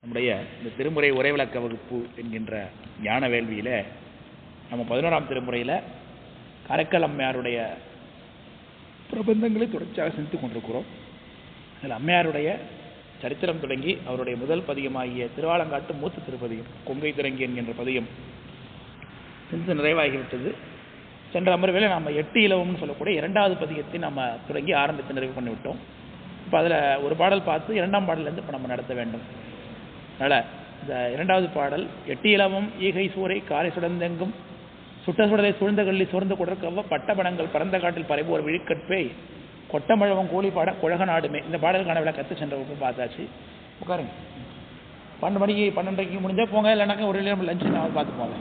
நம்முடைய இந்த திருமுறை உரைவிளக்க வகுப்பு என்கின்ற ஞான வேள்வியில் நம்ம 11ஆம் திருமுறையில் காரைக்கால் அம்மையாருடைய பிரபந்தங்களை தொடர்ச்சியாக சிந்தித்துக் கொண்டிருக்கிறோம். அதில் அம்மையாருடைய சரித்திரம் தொடங்கி அவருடைய முதல் பதிகமாகிய திருவாலங்காட்டு மூத்த திருப்பதிகம் கொங்கை திரங்கி என்கின்ற பதிகம் சிந்து நிறைவாகிவிட்டது. சென்ற அமர்வில் நம்ம 8 இலவம்னு சொல்லக்கூடிய 2வது பதிகத்தை நம்ம தொடங்கி ஆரம்பித்து நிறைவு பண்ணிவிட்டோம். இப்போ அதில் ஒரு பாடல் பார்த்து 2ஆம் பாடலேருந்து இப்போ நம்ம நடத்த வேண்டும். அதனால் இந்த 2வது பாடல் 8 இலவம் ஈகை சூறை காரை சுடந்தெங்கும் சுட்ட சுடலை சூழ்ந்த கள்ளி சோர்ந்த குடற்கவ பட்டபணங்கள் பரந்த காட்டில் பறைபோர் விழிக்கற்பே கொட்டமழவம் கோழி பாட குழக நாடுமே. இந்த பாடலுக்கான விளக்கத்தை சென்ற வகுப்பு பார்த்தாச்சு. உட்காருங்க. 12 மணிக்கு 12:30 முடிஞ்சால் போங்க, இல்லைனாக்கா ஒரு நேரம் லஞ்சு நான் பார்த்து போங்க.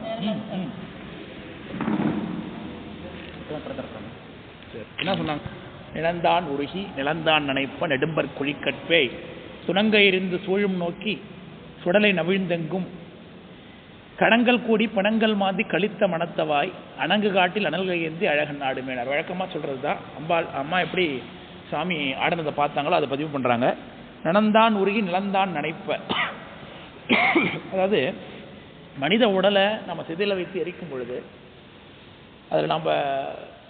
சரி, என்ன சொன்னாங்க? நிலந்தான் உருகி நிலந்தான் நனைப்ப நெடும்பர் குழிக்கற்பே சுணங்க எறிந்து சூழும் நோக்கி சுடலை நவிழ்ந்தெங்கும் கடங்கள் கூடி பிணங்கள் மாந்தி கழித்த மனத்தவாய் அணங்கு காட்டில் அனல்கை ஏந்தி அழகன் நாடுமேனார். வழக்கமாக சொல்கிறது தான். அம்மா எப்படி சாமி ஆடினதை பார்த்தாங்களோ அதை பதிவு பண்ணுறாங்க. நிலந்தான் உருகி நிலந்தான் நனைப்ப, அதாவது மனித உடலை நம்ம சிதையில் வைத்து எரிக்கும் பொழுது அதில் நம்ம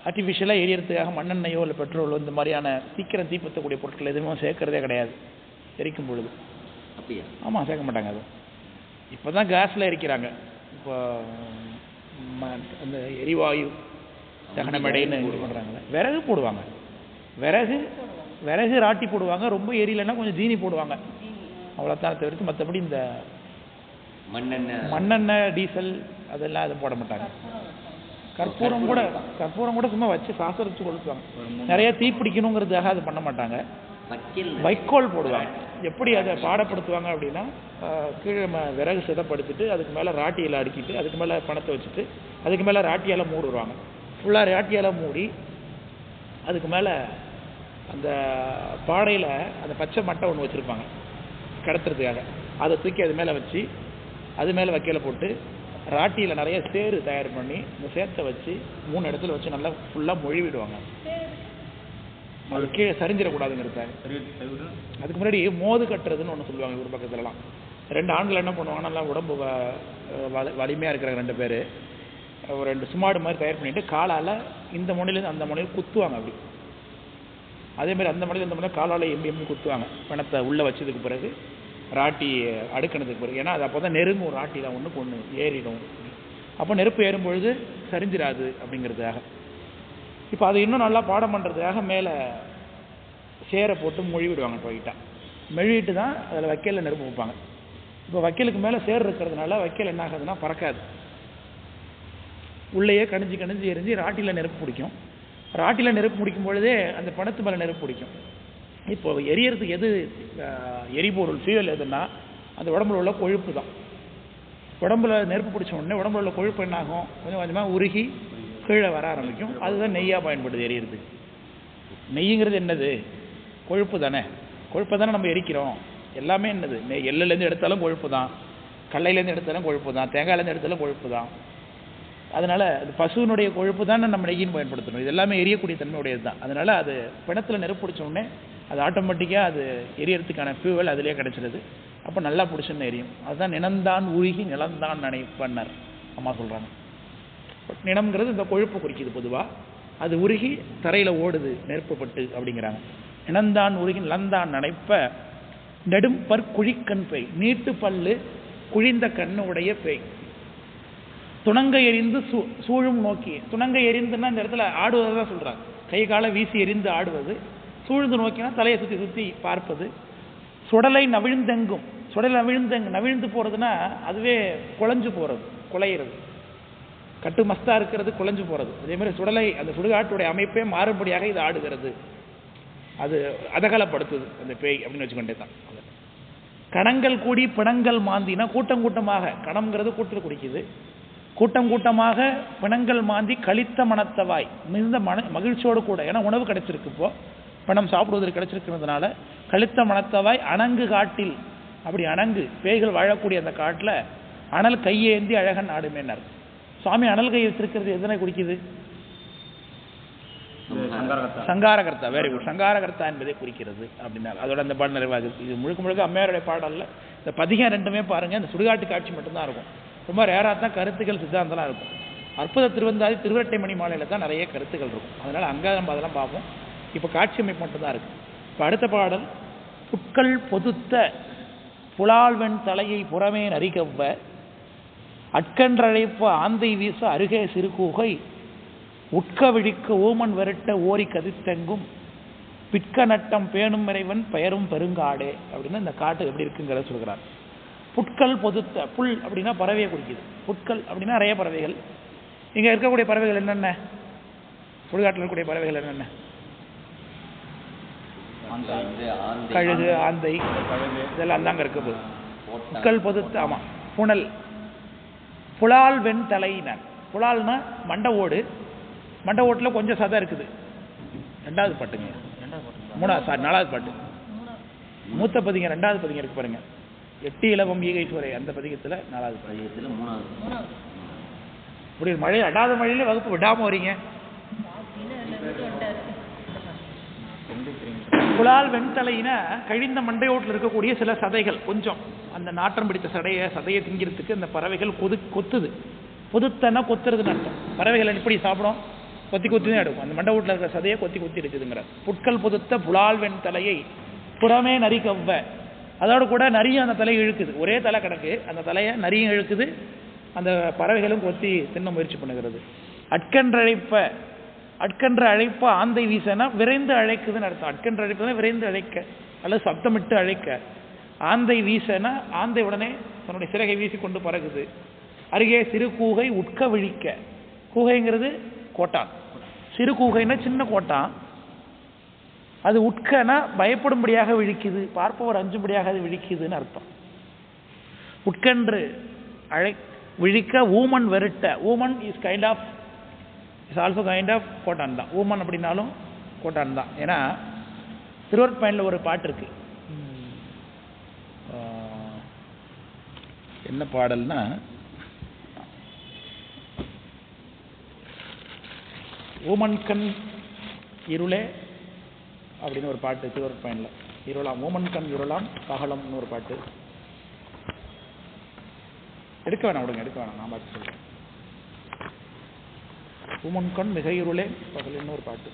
ஆர்டிஃபிஷியலாக எரியறதுக்காக மண்ணெண்ணெயோ இல்லை பெட்ரோலோ இந்த மாதிரியான சீக்கிரம் தீப்பற்றக்கூடிய பொருட்கள் எதுவுமே சேர்க்கறதே கிடையாது எரிக்கும் பொழுது. அப்படியா? ஆமாம், சேர்க்க மாட்டாங்க. அது இப்போ தான் கேஸில் எரிக்கிறாங்க. இப்போ அந்த எரிவாயு தகனமடைன்னு இது பண்ணுறாங்களே. விறகு போடுவாங்க, விறகு ராட்டி போடுவாங்க. ரொம்ப எரியலைன்னா கொஞ்சம் ஜீனி போடுவாங்க, அவ்வளோதான். தவிர்த்து மற்றபடி இந்த மண்ணெண்ணெய் டீசல் அதெல்லாம் அதை போட மாட்டாங்க. கற்பூரம் கூட சும்மா வச்சு சாசரிச்சு கொடுத்துவாங்க. நிறைய தீ பிடிக்கணுங்கிறதுக்காக அது பண்ண மாட்டாங்க. வைக்கோல் போடுவாங்க. எப்படி அதை பாடப்படுத்துவாங்க அப்படின்னா, கீழே விறகு சிதப்படுத்திட்டு அதுக்கு மேலே ராட்டியில் அடுக்கிட்டு அதுக்கு மேலே பணத்தை வச்சுட்டு அதுக்கு மேலே ராட்டியால் மூடுவாங்க. ஃபுல்லாக ராட்டியால் மூடி அதுக்கு மேலே அந்த பாடையில் அந்த பச்சை மட்டை ஒன்று வச்சுருப்பாங்க கடத்துறதுக்காக. அதை தூக்கி அது மேலே வச்சு அது மேலே வைக்கல போட்டு ராட்டியில் நிறைய சேறு தயார் பண்ணி இந்த சேத்தை வச்சு 3 இடத்துல வச்சு நல்லா ஃபுல்லாக மொழி விடுவாங்க. அது கீழே சரிஞ்சிடக்கூடாதுங்கிறத. அதுக்கு முன்னாடி மோது கட்டுறதுன்னு ஒன்று சொல்லுவாங்க ஒரு பக்கத்துலலாம். 2 ஆண்கள் என்ன பண்ணுவாங்க, நல்லா உடம்பு வலிமையாக இருக்கிற 2 பேர் ஒரு 2 சுமாடு மாதிரி தயார் பண்ணிவிட்டு காலால் இந்த முனையிலேருந்து அந்த முனையில் குத்துவாங்க. அப்படி அதேமாதிரி அந்த முனையில் இந்த முனையில் காலால் எம்பி குத்துவாங்க. பணத்தை உள்ளே வச்சதுக்கு பிறகு ராட்டி அடுக்கினதுக்கு பிறகு. ஏன்னா அது அப்போ தான் நெருங்கும், ராட்டியில் ஒன்றுக்கு ஏறிடும். அப்போ நெருப்பு ஏறும்பொழுது சரிஞ்சிடாது அப்படிங்கிறதுக்காக. இப்போ அது இன்னும் நல்லா பாடம் பண்ணுறதுக்காக மேலே சேரை போட்டு மொழி விடுவாங்க. போயிட்டா மெழுகிட்டு தான் அதில் வைக்கலில் நெருப்பு வைப்பாங்க. இப்போ வைக்கலுக்கு மேலே சேர் இருக்கிறதுனால வைக்கல் என்ன ஆகுதுன்னா பறக்காது. உள்ளேயே கணிஞ்சு எரிஞ்சு ராட்டியில் நெருப்பு பிடிக்கும். ராட்டியில் நெருப்பு பிடிக்கும் பொழுதே அந்த பணத்து மேலே நெருப்பு பிடிக்கும். இப்போ எரியறதுக்கு எது எரிபொருள் ஃபியூவல் எதுன்னா அந்த உடம்புல உள்ள கொழுப்பு தான். உடம்புல நெருப்பு பிடிச்ச உடனே உடம்புல உள்ள கொழுப்பு என்ன ஆகும், கொஞ்சம் கொஞ்சமாக உருகி கீழே வர ஆரம்பிக்கும். அதுதான் நெய்யாக பயன்படுது எரியறதுக்கு. நெய்ங்கிறது என்னது? கொழுப்பு தானே. கொழுப்பை தானே நம்ம எரிக்கிறோம். எல்லாமே என்னது? எள்ளுலேருந்து எடுத்தாலும் கொழுப்பு தான், கடலையிலேருந்து எடுத்தாலும் கொழுப்பு தான், தேங்காயிலேருந்து எடுத்தாலும் கொழுப்பு தான். அதனால் அது பசுவினுடைய கொழுப்பு தான் நம்ம நெய்யின்னு பயன்படுத்தணும். இது எல்லாமே எரியக்கூடிய தன்மையுடையது தான். அதனால் அது பிணத்தில் நெருப்பு பிடிச்ச உடனே அது ஆட்டோமேட்டிக்காக அது எரியறதுக்கான ஃபியூவல் அதிலே கிடச்சிடுது. அப்போ நல்லா பிடிச்சுன்னு எரியும். அதுதான் நிலந்தான் உருகி நிலந்தான் நனைப்பன்னர் அம்மா சொல்கிறாங்க. நிலம்ங்கிறது இந்த கொழுப்பு குறிக்குது பொதுவாக. அது உருகி தரையில் ஓடுது நெருப்புப்பட்டு அப்படிங்கிறாங்க. நிலந்தான் உருகி நிலந்தான் நனைப்ப நெடும் பற்குழிக்கண் பேய், நீட்டு பல்லு குழிந்த கண்ணு உடைய பேய் துணங்க எரிந்து சூழும் நோக்கி. துணங்க எரிந்துன்னா இந்த இடத்துல ஆடுவதை தான் சொல்கிறாங்க. கை காலை வீசி எரிந்து ஆடுவது. சூழ்ந்து நோக்கினா தலையை சுற்றி பார்ப்பது. சுடலை நவிழ்ந்தெங்கும், சுடலை நவிழ்ந்து போகிறதுனா அதுவே குழஞ்சு போகிறது, குலையிறது. கட்டு மஸ்தாக இருக்கிறது குழஞ்சு போகிறது. அதேமாதிரி சுடலை அந்த சுடுகாட்டுடைய அமைப்பே மாறுபடியாக இது ஆடுகிறது. அது அதகலப்படுத்துது அந்த பேய் அப்படின்னு வச்சுக்கொண்டே தான். கணங்கள் கூடி பிணங்கள் மாந்தினா கூட்டம் கூட்டமாக, கணம்ங்கிறது கூட்டத்தில் குடிக்குது. கூட்டம் கூட்டமாக பிணங்கள் மாந்தி கழித்த மனத்தவாய், மிகுந்த மகிழ்ச்சியோடு கூட. ஏன்னா உணவு கிடைச்சிருக்கு, இப்போ பணம் சாப்பிடுவதற்கு கிடைச்சிருக்கிறதுனால கழித்த மனத்தவாய் அணங்கு காட்டில். அப்படி அணங்கு பேய்கள் வாழக்கூடிய அந்த காட்டில் அனல் கையேந்தி அழகன் ஆடுமேனார். சுவாமி அனல் கை வச்சிருக்கிறது எதனை குறிக்குது? சங்காரகர்த்தா. Very good. சங்காரகர்த்தா என்பதை குறிக்கிறது அப்படின்னா அதோட அந்த பாடல் நிறைவாகுது. இது முழுக்க அம்மையாருடைய பாடல்ல இந்த பதிகம் ரெண்டுமே பாருங்கள், இந்த சுடுகாட்டு காட்சி மட்டும்தான் இருக்கும். ரொம்ப ரேராக தான் கருத்துக்கள் சித்தாந்தம்லாம் இருக்கும். அற்புத திருவந்தாதி திருவரட்டை மணி மாலையில் தான் நிறைய கருத்துக்கள் இருக்கும். அதனால் அங்கே நம்ம அதெல்லாம் பார்ப்போம். இப்போ காட்சி அமைப்பு மட்டும்தான் இருக்குது. இப்போ அடுத்த பாடல், புட்கள் பொதுத்த புலால்வெண் தலையை புறமே நரிகவ்வ அட்கன்றழைப்ப ஆந்தை வீச அருகே சிறுகூகை உட்க விழிக்க ஓமன் விரட்ட ஓரி கதித்தெங்கும் பிட்க நட்டம் பேணும் இறைவன் பெயரும் பெருங்காடே அப்படின்னு இந்த காட்டு எப்படி இருக்குங்கிறத சொல்கிறார். புட்கள் பொதுத்த, புல் அப்படின்னா பறவையை குறிக்குது. புட்கள் அப்படின்னா நிறைய பறவைகள். இங்கே இருக்கக்கூடிய பறவைகள் என்னென்ன? சுடுகாட்டில் இருக்கக்கூடிய பறவைகள் என்னென்ன? கழுகு, ஆந்தை, இதெல்லாம் தாங்க இருக்குது. புட்கள் பொதுத்த, ஆமாம். புனல், புலால் வெண் தலையினர். புலால்னா மண்டை ஓடு. மண்டை ஓட்டில் கொஞ்சம் சதை இருக்குது. ரெண்டாவது பாட்டுங்க, நாலாவது பாட்டு, மூத்த பதிங்க, ரெண்டாவது பதிங்க இருக்கு பாருங்க. எட்டி இலவம் ஈகைசுவரை அந்த பதிகத்தில் நாலாவது பதிகத்தில் மூணாவது. இப்படி மழை அடாத மழையில வகுப்பு விடாமல் வரீங்க. புலால் வெண்தலையினா கழிந்த மண்டையோட்டில் இருக்கக்கூடிய சில சதைகள், கொஞ்சம் அந்த நாற்றம் பிடித்த சதையை திங்கிறதுக்கு அந்த பறவைகள் கொத்துது. பொதுத்தனா கொத்துறதுன்னு அர்த்தம். பறவைகள் எப்படி சாப்பிடும்? கொத்தி தான் எடுக்கும். அந்த மண்டை வீட்டில் இருக்கிற சதையை கொத்தி எடுக்குதுங்கிற. புட்கள் பொதுத்த புலால் வெண்தலையை புறமே நரிகவ்வ, அதோடு கூட நரியும் அந்த தலையை இழுக்குது. ஒரே தலை கிடக்கு, அந்த தலையை நரியும் இழுக்குது, அந்த பறவைகளும் கொத்தி தின்ன முயற்சி பண்ணுகிறது. அட்கன்ற அழைப்ப ஆந்தை வீசனா விரைந்து அழைக்குதுன்னு அர்த்தம். அட்கன்ற அழைப்புனா விரைந்து அழைக்க அல்லது சப்தமிட்டு அழைக்க. ஆந்தை வீசனா ஆந்தை உடனே தன்னுடைய சிறகை வீசி கொண்டு பறகுது. அருகே சிறு கூகை உட்க விழிக்க. கூகைங்கிறது கோட்டான். சிறு கூகைன்னா சின்ன கோட்டான். அது உட்கனா பயப்படும்படியாக விழிக்குது, பார்ப்பவர் அஞ்சும்படியாக அது விழிக்குதுன்னு அர்த்தம். உட்கன்று விழிக்க ஊமன் வெருட்ட. ஊமன் இஸ் ஆல்சோ கைண்ட் ஆஃப் கோட்டான் தான். ஊமன் அப்படின்னாலும் கோட்டான் தான். ஏன்னா திருவருட்பயனில் ஒரு பாட்டு இருக்கு. என்ன பாடல்னா, ஊமன்கண் இருளே அப்படின்னு ஒரு பாட்டு திருவருட்பயனில். இருளாம், ஊமன்கண் இருளாம் பகலம்னு ஒரு பாட்டு. எடுக்க வேணாம், நான் பார்த்து சொல்றேன். ஊமன்கண் மிக இருளே பகலன்னு ஒரு பாட்டு.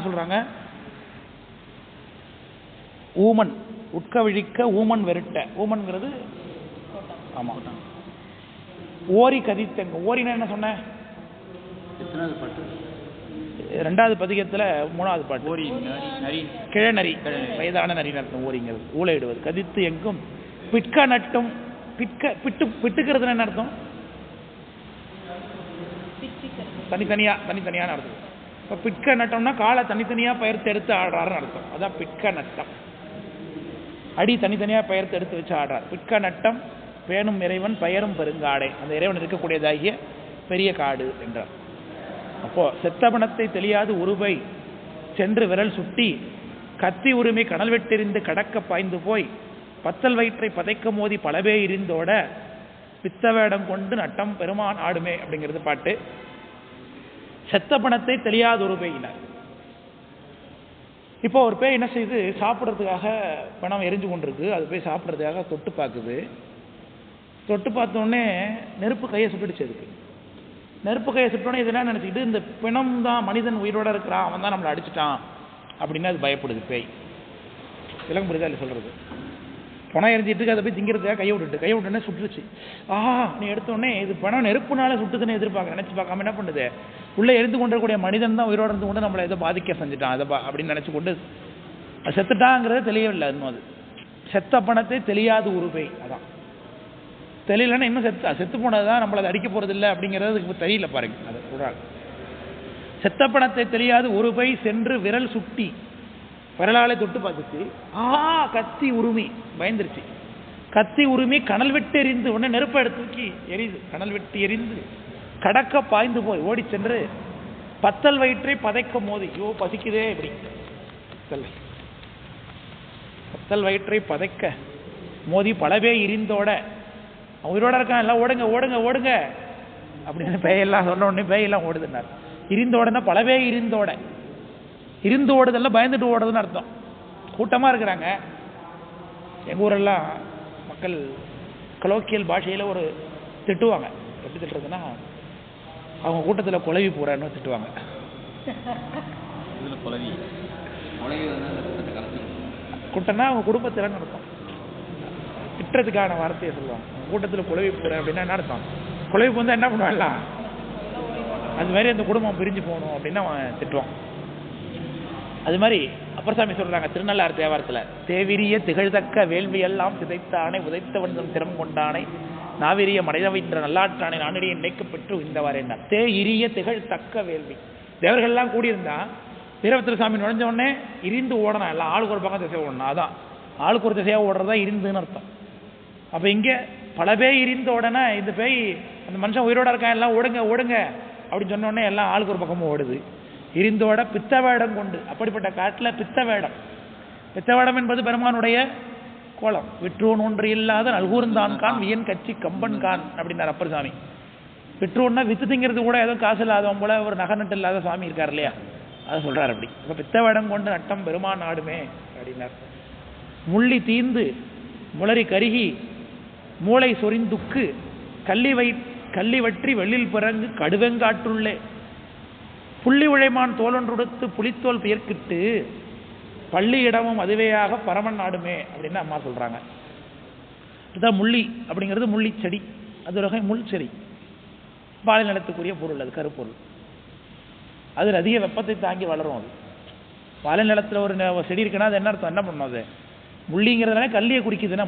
சொல்றாங்க, ஊமன் உட்க விழிக்க ஊமன் வெருட்ட. ஊமன்கிறது ஆமா. ஓரி கதித்தங்க. ஓரினா என்ன சொன்ன? ரெண்டாவது பதிகத்துல மூணாவது பாட்டு. கிழநரி, வயதான நரி அர்த்தம். ஓரிங்கிறது ஊழையிடுவது. கதித்து எங்கும் பிட்க நட்டும். பிட்டுக்கிறது என்ன அர்த்தம்? தனித்தனியான அர்த்தம். இப்போ பிட்க நட்டம்னா காலை தனித்தனியாக பெயர்த்து எடுத்து ஆடுறாருன்னு அர்த்தம். அதான் பிட்க நட்டம். அடி தனித்தனியாக பெயர்த்து எடுத்து வச்சு ஆடுறார். பிட்க நட்டம் பேணும் இறைவன் பெயரும் பெருங்காடை. அந்த இறைவன் இருக்கக்கூடியதாகிய பெரிய காடு என்றார். அப்போ செத்தபணத்தை தெரியாது உருவை சென்று விரல் சுட்டி கத்தி உரிமை கனல் வெட்டெறிந்து கடக்க பாய்ந்து போய் பத்தல் வயிற்றை பதைக்க மோதி பலவே இருந்தோட பித்த வேடம் கொண்டு நட்டம் பெருமான் ஆடுமே அப்படிங்கிறது பாட்டு. செத்த பணத்தை தெரியாத ஒரு பேயினார். இப்போ ஒரு பேய் என்ன செய்யுது? சாப்பிட்றதுக்காக பணம் எரிஞ்சு கொண்டிருக்கு. அது போய் சாப்பிட்றதுக்காக தொட்டு பார்க்குது. தொட்டு பார்த்தோடனே நெருப்பு கையை சுட்டுடுச்சு. அதுக்கு நெருப்பு கையை சுட்டோன்னே இதெல்லாம் நினச்சிக்கிட்டு இந்த பிணம் தான் மனிதன் உயிரோடு இருக்கிறான், அவன் தான் நம்மளை அடிச்சிட்டான் அப்படின்னு அது பயப்படுது பேய். விலங்கு புரியுதா இல்லை சொல்கிறது? பணம் எரிஞ்சிட்டு அதை போய் திங்கிறதுக்காக கையை விட்டுனே சுட்டுருச்சு. நீ எடுத்தோடனே இது பணம் நெருப்புனால சுட்டுதுன்னு நினச்சி பார்க்காம என்ன பண்ணுது? உள்ளே எரிந்து கொண்டிருக்கக்கூடிய மனிதன் தான் உயிரோடு இருந்து கொண்டு நம்மளை ஏதோ பாதிக்க செஞ்சுட்டான் அதை அப்படின்னு நினச்சி கொண்டு செத்துட்டாங்கிறது தெரியவில்லை. இன்னும் அது செத்த பணத்தை தெரியாது உருவை. அதான் தெரியலன்னா இன்னும் செத்து போனதுதான் நம்மளை அதை அடிக்க போகிறது இல்லை அப்படிங்கிறது தெரியல பாருங்க. அதை சொல்கிறாங்க. செத்த பணத்தை தெரியாது உருவை சென்று விரல் சுட்டி விரலாலே தொட்டு பார்த்துச்சு. கத்தி உருமி பயந்துருச்சு. கத்தி உருமி கனல் விட்டு எரிந்து உடனே நெருப்பை எடுத்து தூக்கி எரியுது. கனல் விட்டு எரிந்து கடக்க பாய்ந்து போய் ஓடி சென்று பத்தல் வயிற்றை பதைக்க மோதி. பசிக்குதே இப்படி பத்தல் வயிற்றை பதைக்க மோதி பல பேய் இருந்தோட உயிரோட இருக்கான், எல்லாம் ஓடுங்க ஓடுங்க ஓடுங்க அப்படின்னு பேயெல்லாம் சொன்ன உடனே பேயெல்லாம் ஓடுதுன்னார். இருந்தோடனா பல பேய் இருந்தோட, இருந்து ஓடுதெல்லாம் பயந்துட்டு ஓடுதுன்னு அர்த்தம். கூட்டமாக இருக்கிறாங்க. எங்கள் ஊரெல்லாம் மக்கள் கலோக்கியல் பாஷையில் ஒரு திட்டுவாங்க. எப்படி திட்டுறதுன்னா, அவங்க கூட்டத்தில் குழவி போகிறான்னு திட்டுவாங்க. கூட்டம்னா அவங்க குடும்பத்தில் நடத்தும். திட்டுறதுக்கான வார்த்தையை சொல்லுவாங்க. கூட்டத்தில் குழவி போகிறேன் அப்படின்னா என்ன அர்த்தம்? குழவி போந்தால் என்ன பண்ணுவாங்கலாம், அது மாதிரி அந்த குடும்பம் பிரிஞ்சு போகணும் அப்படின்னு அவன் திட்டுவான். அது மாதிரி அப்பர்சாமி சொல்கிறாங்க திருநள்ளாறு தேவாரத்தில், தேவிரிய திகழ்தக்க வேள்வியெல்லாம் சிதைத்தானே உதைத்தவன் திறம் கொண்டானே நாவிரிய மனிதவைன்ற நல்லாற்றானே நானடியை நினைக்கப்பெற்று இந்தவாறு என்ன தே இரிய திகழ்தக்க வேள்வி. தேவர்கள்லாம் கூடியிருந்தா வீரபத்திர சாமி நுழைஞ்ச உடனே இருந்து ஓடணும், எல்லாம் ஆளுக்கு ஒரு பக்கம் திசையாக ஓடணும். அதான் ஆளுக்கு ஒரு திசையாக ஓடுறதா இருந்துன்னு அர்த்தம். அப்போ இங்கே பல பேய் இருந்த உடனே இந்த பேய் அந்த மனுஷன் உயிரோட இருக்கான், எல்லாம் ஓடுங்க ஓடுங்க அப்படின்னு சொன்ன உடனே எல்லாம் ஆளுக்கு ஒரு பக்கமும் ஓடுது. இருந்தோட பித்த வேடம் கொண்டு, அப்படிப்பட்ட காட்டில் பித்த வேடம். பித்த வேடம் என்பது பெருமானுடைய கோலம். விற்றோன் ஒன்று இல்லாத நல்கூர்ந்தான் கான் வியன் கட்சி கம்பன் கான் அப்படின்னார் அப்பர் சாமி. விற்றோன்னா வித்து திங்கிறது கூட ஏதோ காசு இல்லாதவன் போல ஒரு நகை நட்டு இல்லாத சாமி இருக்கார் இல்லையா, அதை சொல்றாரு. அப்படி இப்போ பித்த வேடம் கொண்டு நட்டம் பெருமான் ஆடுமே அப்படின்னார். முள்ளி தீந்து முளரி கருகி மூளை சொரிந்துக்கு கள்ளி வற்றி வெள்ளில் பிறங்கு கடுவெங்காற்றுள்ளே புள்ளி உழைமான் தோலொன்றுடுத்து புலித்தோல் பெயர்க்கிட்டு பள்ளி இடமும் அதுவேயாக பரமன் நாடுமே அப்படின்னு அம்மா சொல்றாங்க. இதுதான் முள்ளி அப்படிங்கிறது முள்ளி செடி, அது ஒரு வகை முள் செடி, பாலை நிலத்துக்குரிய பொருள், அது கருப்பொருள். அதில் அதிக வெப்பத்தை தாங்கி வளரும். அது பாலை நிலத்தில் ஒரு செடி இருக்குன்னா அது என்ன அர்த்தம், என்ன பண்ணும், அது முள்ளிங்கிறதுனால கல்லியை குறிக்குதுன்னா.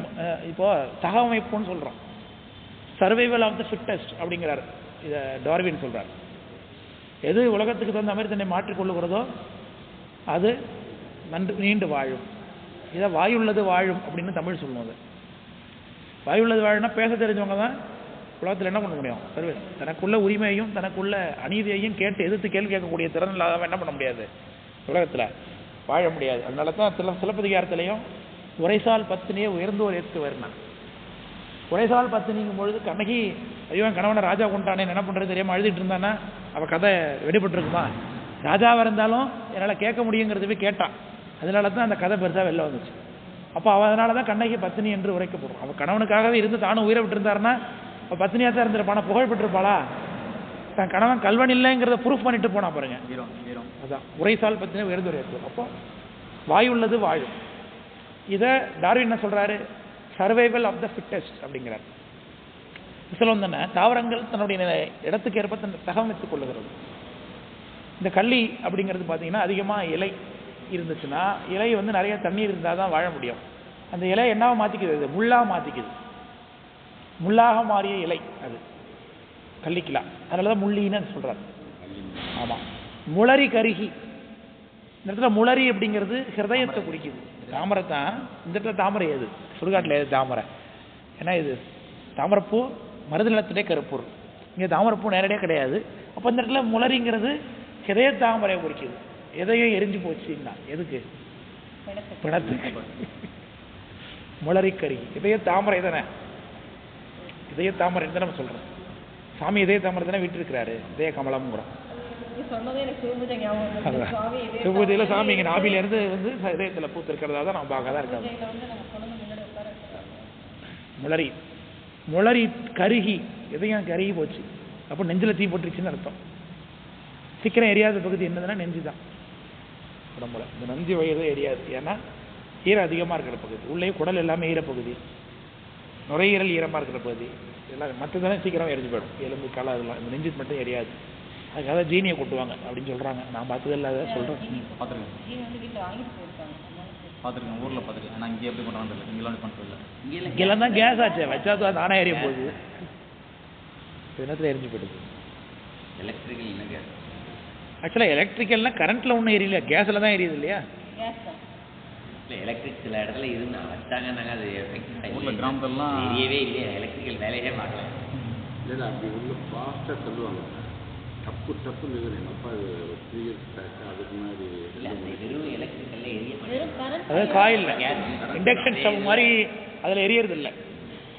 இப்போ தகவமைப்புன்னு சொல்கிறோம், சர்வைவல் ஆஃப் த ஃபிட்டஸ்ட் அப்படிங்கிறார் இதை டார்வின் சொல்கிறார். எது உலகத்துக்கு தகுந்த மாதிரி தன்னை மாற்றிக்கொள்ளுகிறதோ அது நீண்டு வாழும். இதை வாயுள்ளது வாழும் அப்படின்னு தமிழ் சொல்லுவோம். அது வாயுள்ளது வாழும்னா பேச தெரிஞ்சவங்க தான் உலகத்தில் என்ன பண்ண முடியும், சர்வே தனக்குள்ள உரிமையையும் தனக்குள்ள அநீதியையும் கேட்டு எதிர்த்து கேள்வி கேட்கக்கூடிய திறன் இல்லாதவன் என்ன பண்ண முடியாது, உலகத்தில் வாழ முடியாது. அதனால தான் சிலப்பதிகாரத்திலையும் உரைசால் பத்தினியை உயர்ந்தோர் ஏற்று வரணும். உரைசால் பத்தினிங்கும் பொழுது கண்ணகி ஐயோ கணவனை ராஜா கொண்டானே என்ன பண்ணுறது தெரியாமல் அழுதுட்டு இருந்தானா அவள் கதை வெடிபட்டுருக்குமா. ராஜாவாக இருந்தாலும் என்னால் கேட்க முடியுங்கிறதுவே கேட்டான். அதனால தான் அந்த கதை பெருசாக வெளில வந்துச்சு. அப்போ அவள் அதனால தான் கண்ணகி பத்தினி என்று உரைக்கப்படுறோம். அவள் கணவனுக்காகவே இருந்து தானும் உயிரை விட்டுருந்தாருன்னா அவள் பத்தினியாக தான் இருந்திருப்பானா, புகழ் பெற்றிருப்பாளா. தன் கணவன் கல்வன் இல்லைங்கிறத ப்ரூஃப் பண்ணிட்டு போனா பாருங்க. அதான் உரைசால் பத்தினி உயர்ந்தோர் ஏற்று. அப்போ வாயுள்ளது வாழும். இதை டார்வின் என்ன சொல்றாரு, சர்வைவல் ஆஃப் த ஃபிட்டஸ்ட் அப்படிங்கிறார். சொல்லுவோம் தானே, தாவரங்கள் தன்னுடைய இடத்துக்கு ஏற்ப தகவமைத்துக் கொள்ளுகிறது. இந்த கள்ளி அப்படிங்கிறது பார்த்தீங்கன்னா அதிகமாக இலை இருந்துச்சுன்னா, இலை வந்து நிறைய தண்ணீர் இருந்தால் தான் வாழ முடியும். அந்த இலை என்னவா மாற்றிக்குது, அது முள்ளாக மாற்றிக்குது. முள்ளாக மாறிய இலை அது கள்ளிக்கலாம். அதனால தான் முள்ளின்னு சொல்கிறார். ஆமாம், முளரி கருகி. இந்த இடத்துல முளரி அப்படிங்கிறது ஹிருதயத்தை குறிக்குது. தாமரை தான் இந்த இடத்துல தாமரை, எது சுடுகாட்டில் எது தாமரை. ஏன்னா இது தாமரைப்பூ மருது நிலத்திலே கருப்பொருள், இங்கே தாமரைப்பூ நேரடியாக கிடையாது. அப்போ இந்த இடத்துல முளரிங்கிறது ஹிருதய தாமரையை குறிக்குது. எதையும் எரிஞ்சு போச்சுன்னா எதுக்கு, பிணத்துக்கு. முளரி கருகி இதய தாமரை தானே, இதய தாமரை தான் நம்ம சொல்கிறோம். சாமி இதய தாமரை தானே விட்டுருக்கிறாரு, இதய கமலம்ங்கிறோம். சிவபூஜையில் சாமி இங்கே நாபிலேருந்து வந்து இதயத்தில் பூத்து இருக்கிறதா தான் நம்ம பார்க்க தான் இருக்காது. முளரி முளரி கருகி, இதயம் கருகி போச்சு. அப்போ நெஞ்சில் தீ போட்டுருச்சுன்னு அர்த்தம். சீக்கிரம் எரியாத பகுதி என்னதுன்னா நெஞ்சு தான். உடம்புல இந்த நஞ்சு வயது எரியாது, ஏன்னா ஈரம் அதிகமாக இருக்கிற பகுதி. உள்ளே குடல் எல்லாமே ஈரப்பகுதி, நுரையீரல் ஈரமாக இருக்கிற பகுதி. எல்லாம் மற்றதானே சீக்கிரம் எரிஞ்சு போயிடும், எலும்பு களை அதெல்லாம். இந்த நெஞ்சு மட்டும் எரியாது. அதுக்காக ஜீனியை கொட்டுவாங்க அப்படின்னு சொல்கிறாங்க. நான் பார்த்தது இல்லாத சொல்கிறேன். பார்த்துருக்கேன், ஊரில் பார்த்துருக்கேன். ஆனால் இங்கே எப்படி பண்ணுறாங்க தெரியல, இங்கெல்லாம் பண்ணுறது இல்லை. இங்கெல்லாம் தான் கேஸ் ஆச்சு, வச்சா தான் தானே எரிய போகுது. நேரத்தில் எரிஞ்சு போயிடுது. எலக்ட்ரிக்கல் இல்லை கேஸ். ஆக்சுவலாக எலக்ட்ரிக்கல்னால் கரண்ட்டில் ஒன்றும் எரியல, கேஸில் தான் எரியுது இல்லையா. இல்லை எலக்ட்ரிக் சில இடத்துல இருந்து வச்சாங்கன்னாங்க, அது ஊரில் கிராமத்துலலாம் எரியவே இல்லையா, எலக்ட்ரிக்கல் வேலையே பார்க்கல. இல்லை அப்படி ஒன்று ஃபாஸ்ட்டாக சொல்லுவாங்க. டப்பு டப்புன்னு இருக்குது. எங்கள் அப்பா 3 years பேக் அதுக்கு முன்னாடி இல்லை அந்த வெறும் எலக்ட்ரிக்கல்ல எரிய வெறும் current அதாவது காயில் இண்டக்ஷன் ஸ்டவ் மாதிரி அதில் எரியறது இல்லை,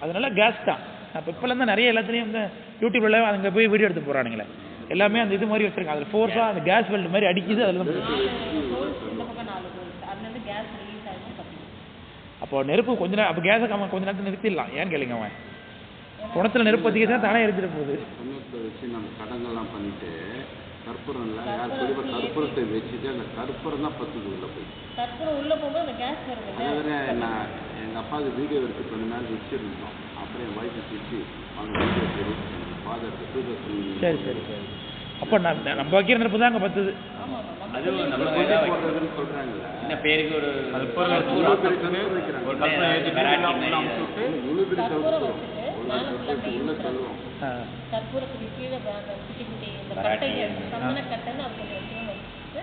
அதனால கேஸ் தான். அப்போ இப்போலாம் தான் நிறைய எல்லாத்துலேயும் வந்து யூடியூப்ல அங்கே போய் வீடியோ எடுத்து போகிறானுங்களே, எல்லாமே அந்த இது மாதிரி வச்சுருக்காங்க. அதில் ஃபோர்ஸாக அந்த கேஸ் வெல்ட் மாதிரி அடிக்குது, அதில் தான் holes இந்த பக்கம் 4 holes. அதுலேருந்து gas release ஆகும் கத்துக்கும். அப்போ நெருப்பு கொஞ்ச நேரம், அப்போ கேஸை கொஞ்ச நேரத்தில் நிறுத்திடலாம். ஏன்னு கேளுங்க, அவன் குணத்தில் நெருப்பு வச்சுக்கிட்டா தானே எரிஞ்சிட போகுது. சமயத்தை வச்சு நம்ம சடங்கெல்லாம் பண்ணிட்டு கற்பூரம் இல்லை யார் குறிப்பாக கற்பூரத்தை வச்சுட்டு அந்த கற்பூரம் தான் பத்துது உள்ள போய். கற்பூரம் உள்ள போகும்போது அந்த கேஸ் வருது அதே வேற நான் எங்கள் அப்பாவுக்கு வீடியோ எடுத்து கொஞ்ச நாள் வச்சுருந்தோம். அப்புறம் என் ஒய்ஃபை வச்சு அவங்க வீடியோ சரி ஃபாதருக்கு 2000. சரி சரி சரி. அப்போ நம்ம வைக்கிற நெருப்பு தான் அங்கே பத்துது. அதுவும் நம்ம போடுறதுன்னு சொல்கிறாங்கல்ல. என்ன பேருக்கு ஒரு கற்பூரம் வைக்கிறாங்க. ஒரு கற்பூரம் முழு பெரிய கற்பூரம் உள்ள சொல்லுவோம். கற்பூரத்துக்கு கீழே குட்டி குட்டி இந்த கட்டைகள் சந்தன கட்டைன்னு அது கொஞ்சம் வச்சுட்டு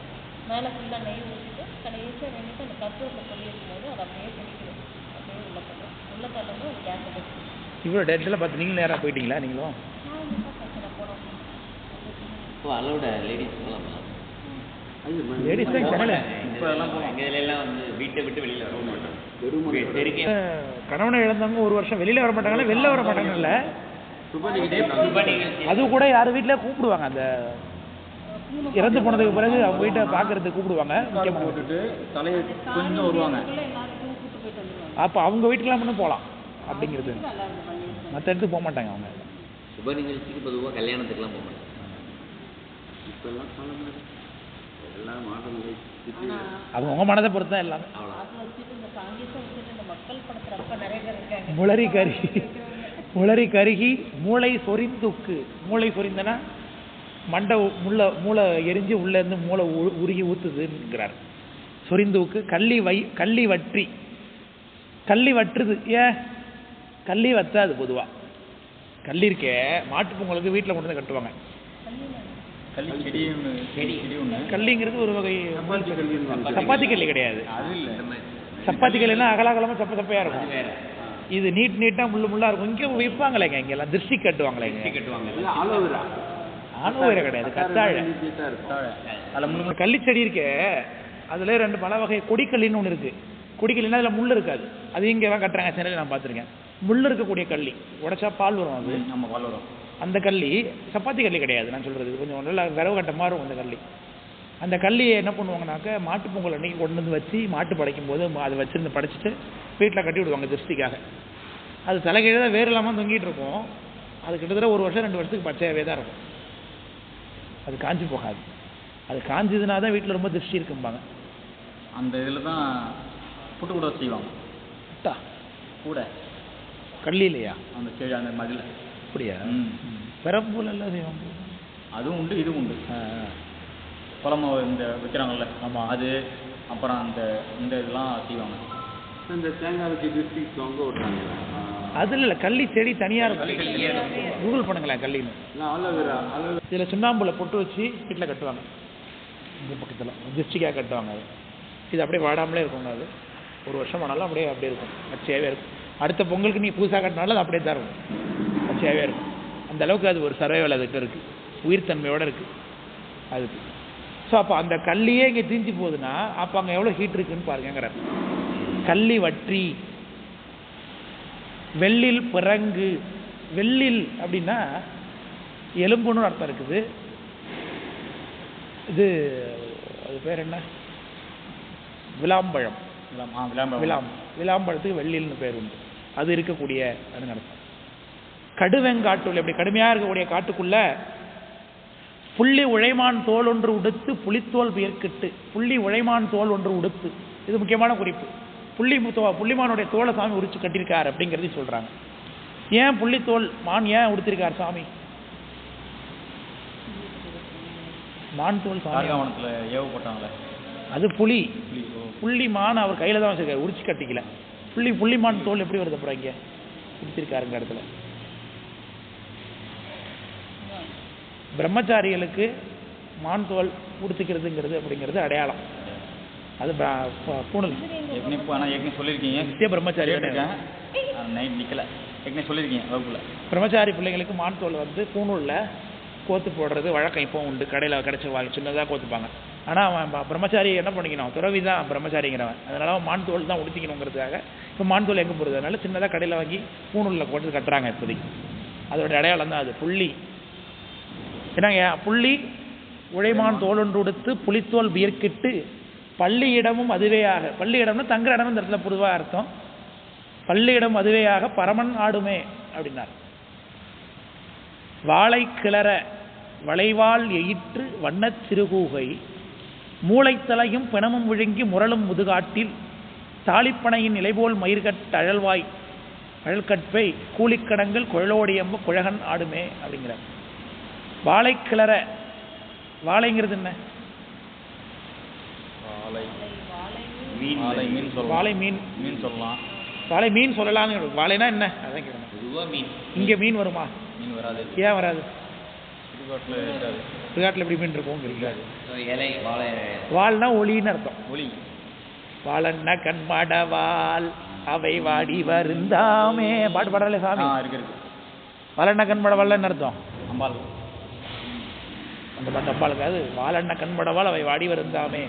மேலே ஃபுல்லாக நெய் ஊற்றிட்டு கடைசியாக வேண்டிட்டு அந்த கற்பூரத்தை சொல்லி இருக்கும்போது அதை அப்படியே பிடிக்கணும். அப்படியே உள்ள தள்ளும். உள்ள தள்ளும்போது அது கேஸ் எடுத்து இவ்வளோ டேட்டில் பார்த்து நீங்களும் நேராக போயிட்டீங்களா? நீங்களும் போனோம். இப்போ அலோட லேடிஸ் போகலாமா? லேடிஸ் தான் சென்னையில் இப்போ எல்லாம் எங்கள் இதுலாம் வந்து வீட்டை விட்டு வெளியில் வர மாட்டாங்க. தெருக்கே கணவனை இழந்தவங்க ஒரு வருஷம் வெளியில் வர மாட்டாங்கன்னா வெளில வர மாட்டாங்கல்ல. சுப நிகழ்ச்சி அது கூட யார் வீட்டில் கூப்பிடுவாங்க, அந்த இறந்து போனதுக்கு பிறகு அவங்க வீட்டை பார்க்கறதுக்கு கூப்பிடுவாங்க. முக்கியமாக போட்டுட்டு தலையை கொஞ்சம் வருவாங்க. எல்லாருக்கும் கூப்பிட்டு போயிட்டு வந்துடுவாங்க. அப்போ அவங்க வீட்டுக்கெல்லாம் மட்டும் போகலாம் அப்படிங்கிறது. மற்ற இடத்துக்கு போக மாட்டாங்க அவங்க. சுப நிகழ்ச்சிக்கு பொதுவாக கல்யாணத்துக்குலாம் போக மாட்டாங்க. இப்பெல்லாம் சொல்ல முடியாது, எல்லாம் மாடல் அவங்க உங்கள் மனதை பொறுத்து தான் எல்லாமே. அது வச்சுட்டு இந்த காங்கிரஸை வச்சுட்டு இந்த மக்கள் படுத்துறப்ப நிறைய பேர் இருக்காங்க. முளரி கருகி மூளை சொரிந்துக்கு. மூளை சொரிந்தனா மண்டை மூளை எரிஞ்சு உள்ளேருந்து மூளை உருகி ஊற்றுதுங்கிறார். சொரிந்துக்கு கள்ளி வற்றி கள்ளி வற்றுது. ஏன் கள்ளி வற்றாது பொதுவாக. கள்ளி இருக்கே மாட்டு பொங்கலுக்கு வீட்டில் கொண்டு வந்து கட்டுவாங்க. கல்லிங்கிறது ஒரு வகை சப்பாத்தி கல்லி கிடையாது. சப்பாத்தி கல்லினா அகலாகலமாக சப்பையாக இருக்கும். இது நீட்டாக முள்ளாக இருக்கும். இங்கே விற்பாங்களேங்க, இங்கெல்லாம் திருஷ்டி கட்டுவாங்களே. ஆலோவேரா கிடையாது, கத்தாழை. கள்ளிச்செடி இருக்கே அதில் 2 பல வகை. கொடிக்கல்லின்னு ஒன்று இருக்குது. கொடிக்கல்லின்னா அதில் முள் இருக்காது. அது இங்கே தான் கட்டுறாங்க சென்னையில், நான் பார்த்துருக்கேன். முள் இருக்கக்கூடிய கள்ளி உடைச்சா பால் வரும். அது நம்ம பால் வரும். அந்த கள்ளி சப்பாத்தி கள்ளி கிடையாது. நான் சொல்கிறது கொஞ்சம் நல்லா விரவு கட்ட மாதிரி இருக்கும் அந்த கள்ளி. அந்த கள்ளியை என்ன பண்ணுவாங்கனாக்க மாட்டு பொங்கல் அன்றைக்கி கொண்டு வந்து வச்சு மாட்டு படைக்கும் போது அதை வச்சுருந்து படைச்சிட்டு வீட்டில் கட்டி விடுவாங்க திருஷ்டிக்காக. அது தலைகீழ தான் வேறு இல்லாமல் தொங்கிட்டு இருக்கும். அது கிட்டத்தட்ட 1 வருஷம் 2 வருஷத்துக்கு பச்சையாகவே தான் இருக்கும். அது காஞ்சி போகாது. அது காஞ்சதுனா தான் வீட்டில் ரொம்ப திருஷ்டி இருக்கும்பாங்க. அந்த இதில் தான் புட்டு கூட செய்வாங்க. கூட கள்ளி இல்லையா அந்த செடி அந்த மதில் அப்படியா? பெரம்பூல் எல்லாம் செய்வாங்க. அதுவும் உண்டு, இதுவும் உண்டு. குழம்பு இந்த வைக்கிறாங்கல்ல, ஆமாம். அது அப்புறம் இந்த இதெல்லாம் செய்வாங்க. இந்த தேங்காய் வச்சு டிஸ்ட்ரிக்ட் தொங்க விட்றாங்க. அதில் இல்லை, கள்ளி செடி தனியாக இருக்கும். கூகுள் பண்ணுங்களேன் கள்ளின்னு. ஆலோவேரா இதில் சுண்ணாம்புல பொட்டு வச்சு வீட்டில் கட்டுவாங்க. இந்த பக்கத்தில் டிஸ்ட்ரிக்டாக கட்டுவாங்க. அது இது அப்படியே வாடாமலே இருக்குங்க. அது 1 வருஷம் ஆனாலும் அப்படியே இருக்கும், பச்சையாகவே இருக்கும். அடுத்த பொங்கலுக்கு நீ புதுசாக கட்டினாலும் அது அப்படியே தான் இருக்கும், பச்சையாகவே இருக்கும். அந்த அளவுக்கு அது ஒரு சர்வைவல் அதுக்கு இருக்குது, உயிர்த்தன்மையோடு இருக்குது அதுக்கு. ஸோ அப்போ அந்த கல்லியே இங்கே தீஞ்சு போகுதுன்னா அப்போ அங்கே எவ்வளோ ஹீட் இருக்குன்னு பாருங்கிறார். கள்ளி வற்றி வெள்ளில் பிறங்கு. வெள்ளில் அப்படின்னா எலும்புன்னு அர்த்தம் இருக்குது. இது அது பேர் என்ன, விளாம்பழம். விளாம்பழத்துக்கு வெள்ளில்னு பேர் உண்டு. அது இருக்கக்கூடிய அர்த்தம். கடுவெங்காட்டுள்ள, இப்படி கடுமையாக இருக்கக்கூடிய காட்டுக்குள்ள புள்ளி உழைமான் தோல் ஒன்று உடுத்து புலித்தோல் பெயர்க்கிட்டு. புள்ளி உழைமான் தோல் ஒன்று உடுத்து, இது முக்கியமான குறிப்பு. புள்ளிமானுடைய தோலை சாமி உரிச்சு கட்டியிருக்கார் அப்படிங்கிறதையும் சொல்றாங்க. ஏன் புள்ளித்தோல் மான் ஏன் உடுத்திருக்கார் சாமி? மான் தோல் சாமி ஏவப்பட்டாங்களே, அது புலி. புள்ளிமான் அவர் கையில தான் வச்சிருக்காரு, உரிச்சு கட்டிக்கல. புள்ளிமான் தோல் எப்படி வருது அப்புறம் இங்க உடுத்திருக்காருங்க இடத்துல. பிரம்மச்சாரிகளுக்கு மான் தோல் உடுத்திக்கிறதுங்கிறது அப்படிங்கிறது அடையாளம். அது பூணல். ஏற்கனவே சொல்லியிருக்கீங்க, நித்திய பிரம்மச்சாரி நைட் நிற்கல, ஏற்கனவே சொல்லியிருக்கீங்க வகுப்புல. பிரம்மச்சாரி பிள்ளைங்களுக்கு மான் தோல் வந்து பூணூலில் கோத்து போடுறது வழக்கம் இப்போ உண்டு. கடையில் கிடைச்ச சின்னதாக கோத்துப்பாங்க. ஆனால் அவன் பிரம்மச்சாரி என்ன பண்ணிக்கணும், துறவி தான் பிரம்மச்சாரிங்கிறவன். அதனால அவன் மான் தோல் தான் உடுத்திக்கணுங்கிறதுக்காக இப்போ மான் தோல் எங்கே போடுறது, அதனால சின்னதாக கடையில் வாங்கி பூணூலில் போட்டு கட்டுறாங்க இப்போதைக்கு. அதோட அடையாளம் தான் அது புள்ளி. என்னங்க புள்ளி உழைமான் தோலொன்று உடுத்து புலித்தோல் வியர்க்கிட்டு பள்ளியிடமும் அதுவேயாக, பள்ளியிடம்னா தங்குற இடம்னு இந்த இடத்துல பொதுவாக அர்த்தம். பள்ளியிடம் அதுவேயாக பரமன் ஆடுமே அப்படின்னார். வாழை கிளற வளைவால் எயிற்று வண்ணச் சிறுகூகை மூளைத்தலையும் பிணமும் விழுங்கி முரளும் முதுகாட்டில் தாளிப்பனையின் நிலைபோல் மயிர்கட் அழல்வாய் அழல்கற்பை கூலிக்கடங்கள் குழலோடியம்ப குழகன் ஆடுமே அப்படிங்கிறார். வாழை கிளற, வாழைங்கிறது என்ன? வாழை மீன் சொல்லலாம். வாழை மீன் சொல்லலாம். வாழை மீன் சொல்லலாம்னு. வாழைனா என்ன அதான் கேட்கணும். மீன் இங்கே மீன் வருமா? மீன் வராது. ஏன் வராது? சுடுகாட்டில் சுடுகாட்டில் எப்படி மீன் இருக்கும்? இருக்காது. இலை வாழை, வால்னா ஒளின்னு அர்த்தம். ஒளி. வாழன்ன கண்மடவால் அவை வாடி வருந்தாமே பாட்டு பாடல சாமி. இருக்கு. வாழண்ண கண்மடவால்னு அர்த்தம். அம்பாள் அந்த பாட்டு அம்பாளுக்காது. வாழண்ண கண்மடவால் அவை வாடி வருந்தாமே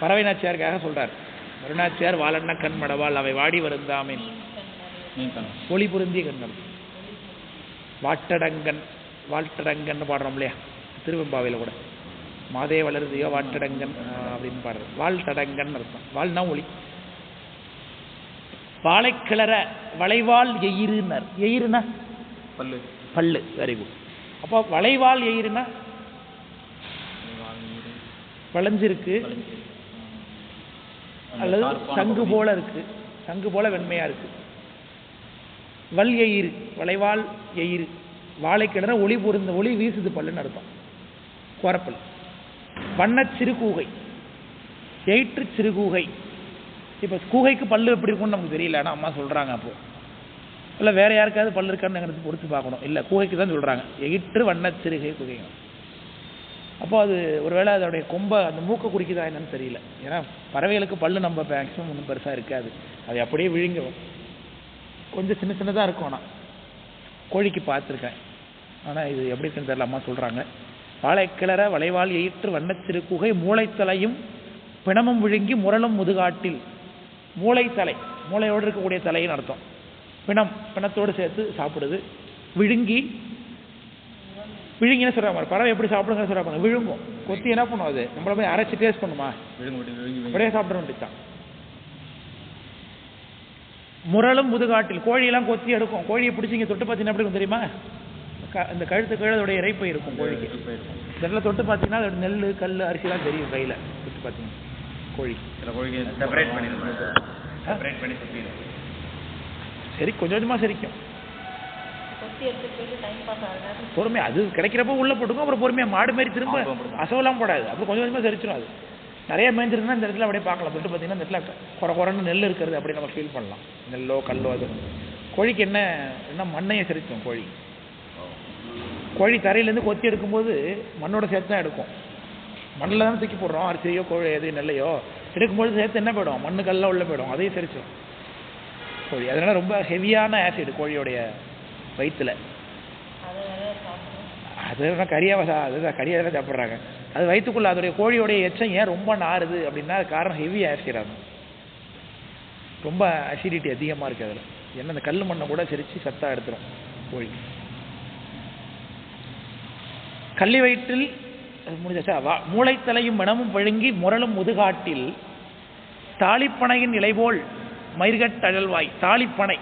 பறவை நாச்சியாருக்காக சொல்றார். வருணாச்சியார் வாழண்ண கண்மடவால் அவை வாடி வருந்தாமே ஒளி பொருந்திய கண்ணம். வாட்டடங்கன், வாட்டடங்கன்னு பாடுறோம் இல்லையா திருவெம்பாவையில் கூட, மாதே வளருதியோ வாட்டடங்கன் அப்படின்னு பாடுறது. வாழ்த்தடங்கன் அர்த்தம். வாழ்னா ஒளி. வாழை கிளற வளைவால் எயிருனர். எயிருனா பல்லு. பல்லு. Very good. அப்போ வளைவால் எயிருனா வளைஞ்சிருக்கு அல்லது சங்கு போல இருக்கு, சங்கு போல வெண்மையா இருக்கு. வல் எயிறு, வளைவால் எயிறு. வாழை கிளற ஒளி பொருந்த, ஒளி வீசுது பல்லுன்னு அர்த்தம். கோரப்பல். வண்ணச் சிறுகூகை, எயிற்று சிறுகூகை. இப்போ கூகைக்கு பல்லு எப்படி இருக்கும்னு நமக்கு தெரியல, ஆனால் அம்மா சொல்கிறாங்க. அப்போது இல்லை வேறு யாருக்காவது பல்லு இருக்கான்னு எங்களுக்கு பொறுத்து பார்க்கணும். இல்லை கூகைக்கு தான் சொல்கிறாங்க. எயிற்று வண்ணச் சிறுகை குகைங்க. அப்போ அது ஒருவேளை அதோடைய கொம்பை அந்த மூக்கை குறிக்குதா என்னன்னு தெரியல. ஏன்னா பறவைகளுக்கு பல்லு நம்ம மேக்ஸிமம் ஒன்றும் பெருசாக இருக்காது, அது அப்படியே விழுங்கும். கொஞ்சம் சின்ன சின்னதாக இருக்கும். ஆனால் கோழிக்கு பார்த்துருக்கேன், ஆனால் இது எப்படி இருக்குன்னு தெரியல. அம்மா சொல்கிறாங்க. வாழை கிளற வளைவால் எயிற்று வண்ணச் சிறுகுகை மூளைத்தலையும் பிணமும் விழுங்கி முரளும் முதுகாட்டில். மூளைத்தலை, மூளையோடு இருக்கக்கூடிய தலைன்னு அர்த்தம். பிணம், பிணத்தோடு சேர்த்து சாப்பிடுது. விழுங்கி, விழுங்கின்னு சொல்கிறாங்க. பறவை எப்படி சாப்பிடுங்க சொல்கிறாங்க, விழுங்கும். கொத்தி என்ன பண்ணும், அது நம்மள போய் அரைச்சி டேஸ்ட் பண்ணுமா? அப்படியே சாப்பிட வேண்டியதான். முரளும் முதுகாட்டில், கோழியெல்லாம் கொத்தி எடுக்கும். கோழியை பிடிச்சிங்க தொட்டு பார்த்தீங்கன்னா எப்படி இருக்கும் தெரியுமா? இந்த கழுத்து கீழோடைய இறைப்பை இருக்கும் கோழிக்கு. இதெல்லாம் தொட்டு பார்த்தீங்கன்னா அதோட நெல் கல் அரிசிலாம் தெரியும் கையில் தொட்டு பார்த்தீங்கன்னா. கோழி செப்பரேட் பண்ணி சரி, கொஞ்சம் கொஞ்சமாக சரிக்கும். கொத்தி எடுத்துட்டு போயிட்டு டைம் பாஸ் ஆகுது. பொறுமையாக அது கிடைக்கிறப்ப உள்ளே போட்டுக்கும். அப்புறம் பொறுமையாக மாடு மாரி திரும்ப அசவெல்லாம் போடாது. அப்புறம் கொஞ்சம் கொஞ்சமாக சரிச்சிடும். அது நிறைய மேய்ஞ்சிருந்தா இந்த இடத்துல அப்படியே பார்க்கலாம். தொட்டு பார்த்தீங்கன்னா இந்த இடத்துல குறைன்னு நெல் இருக்கிறது அப்படி நம்ம ஃபீல் பண்ணலாம். நெல்லோ கல்லோ அது. கோழிக்கு என்ன மண்ணையை சரிச்சோம் கோழி. கோழி தரையிலேருந்து கொத்தி எடுக்கும்போது மண்ணோட சேர்த்து தான் எடுக்கும். மண்ணில் தானே தூக்கி போடுறோம் அரிசியோ கோழி எது நெல்லையோ. எடுக்கும்போது சேர்த்து என்ன போயிடும், மண்ணு கல்லாம் உள்ளே போயிடும். அதையும் சரிச்சோம் கோழி. அதனால ரொம்ப ஹெவியான ஆசிட் கோழியோடைய வயிற்றுல. அது கறியாக அதுதான் கறியாக சாப்பிட்றாங்க. அது வயிற்றுக்குள்ள அதோடைய கோழியோடைய எச்சம் ஏன் ரொம்ப நாறுது அப்படின்னா அது காரணம் ஹெவி ஆசிட். ஆகும், ரொம்ப அசிடிட்டி அதிகமாக இருக்குது அதில். ஏன்னா அந்த கல் மண்ணை கூட சிரித்து சத்தாக எடுத்துரும் கோழி. கள்ளி வயிற்றில் முடிஞ்சாச்சா? மூளைத்தலையும் மனமும் விழுங்கி முரளும் முதுகாட்டில் தாளிப்பனையின் இலைபோல் மயிர்கட் அழல்வாய். தாளிப்பனை,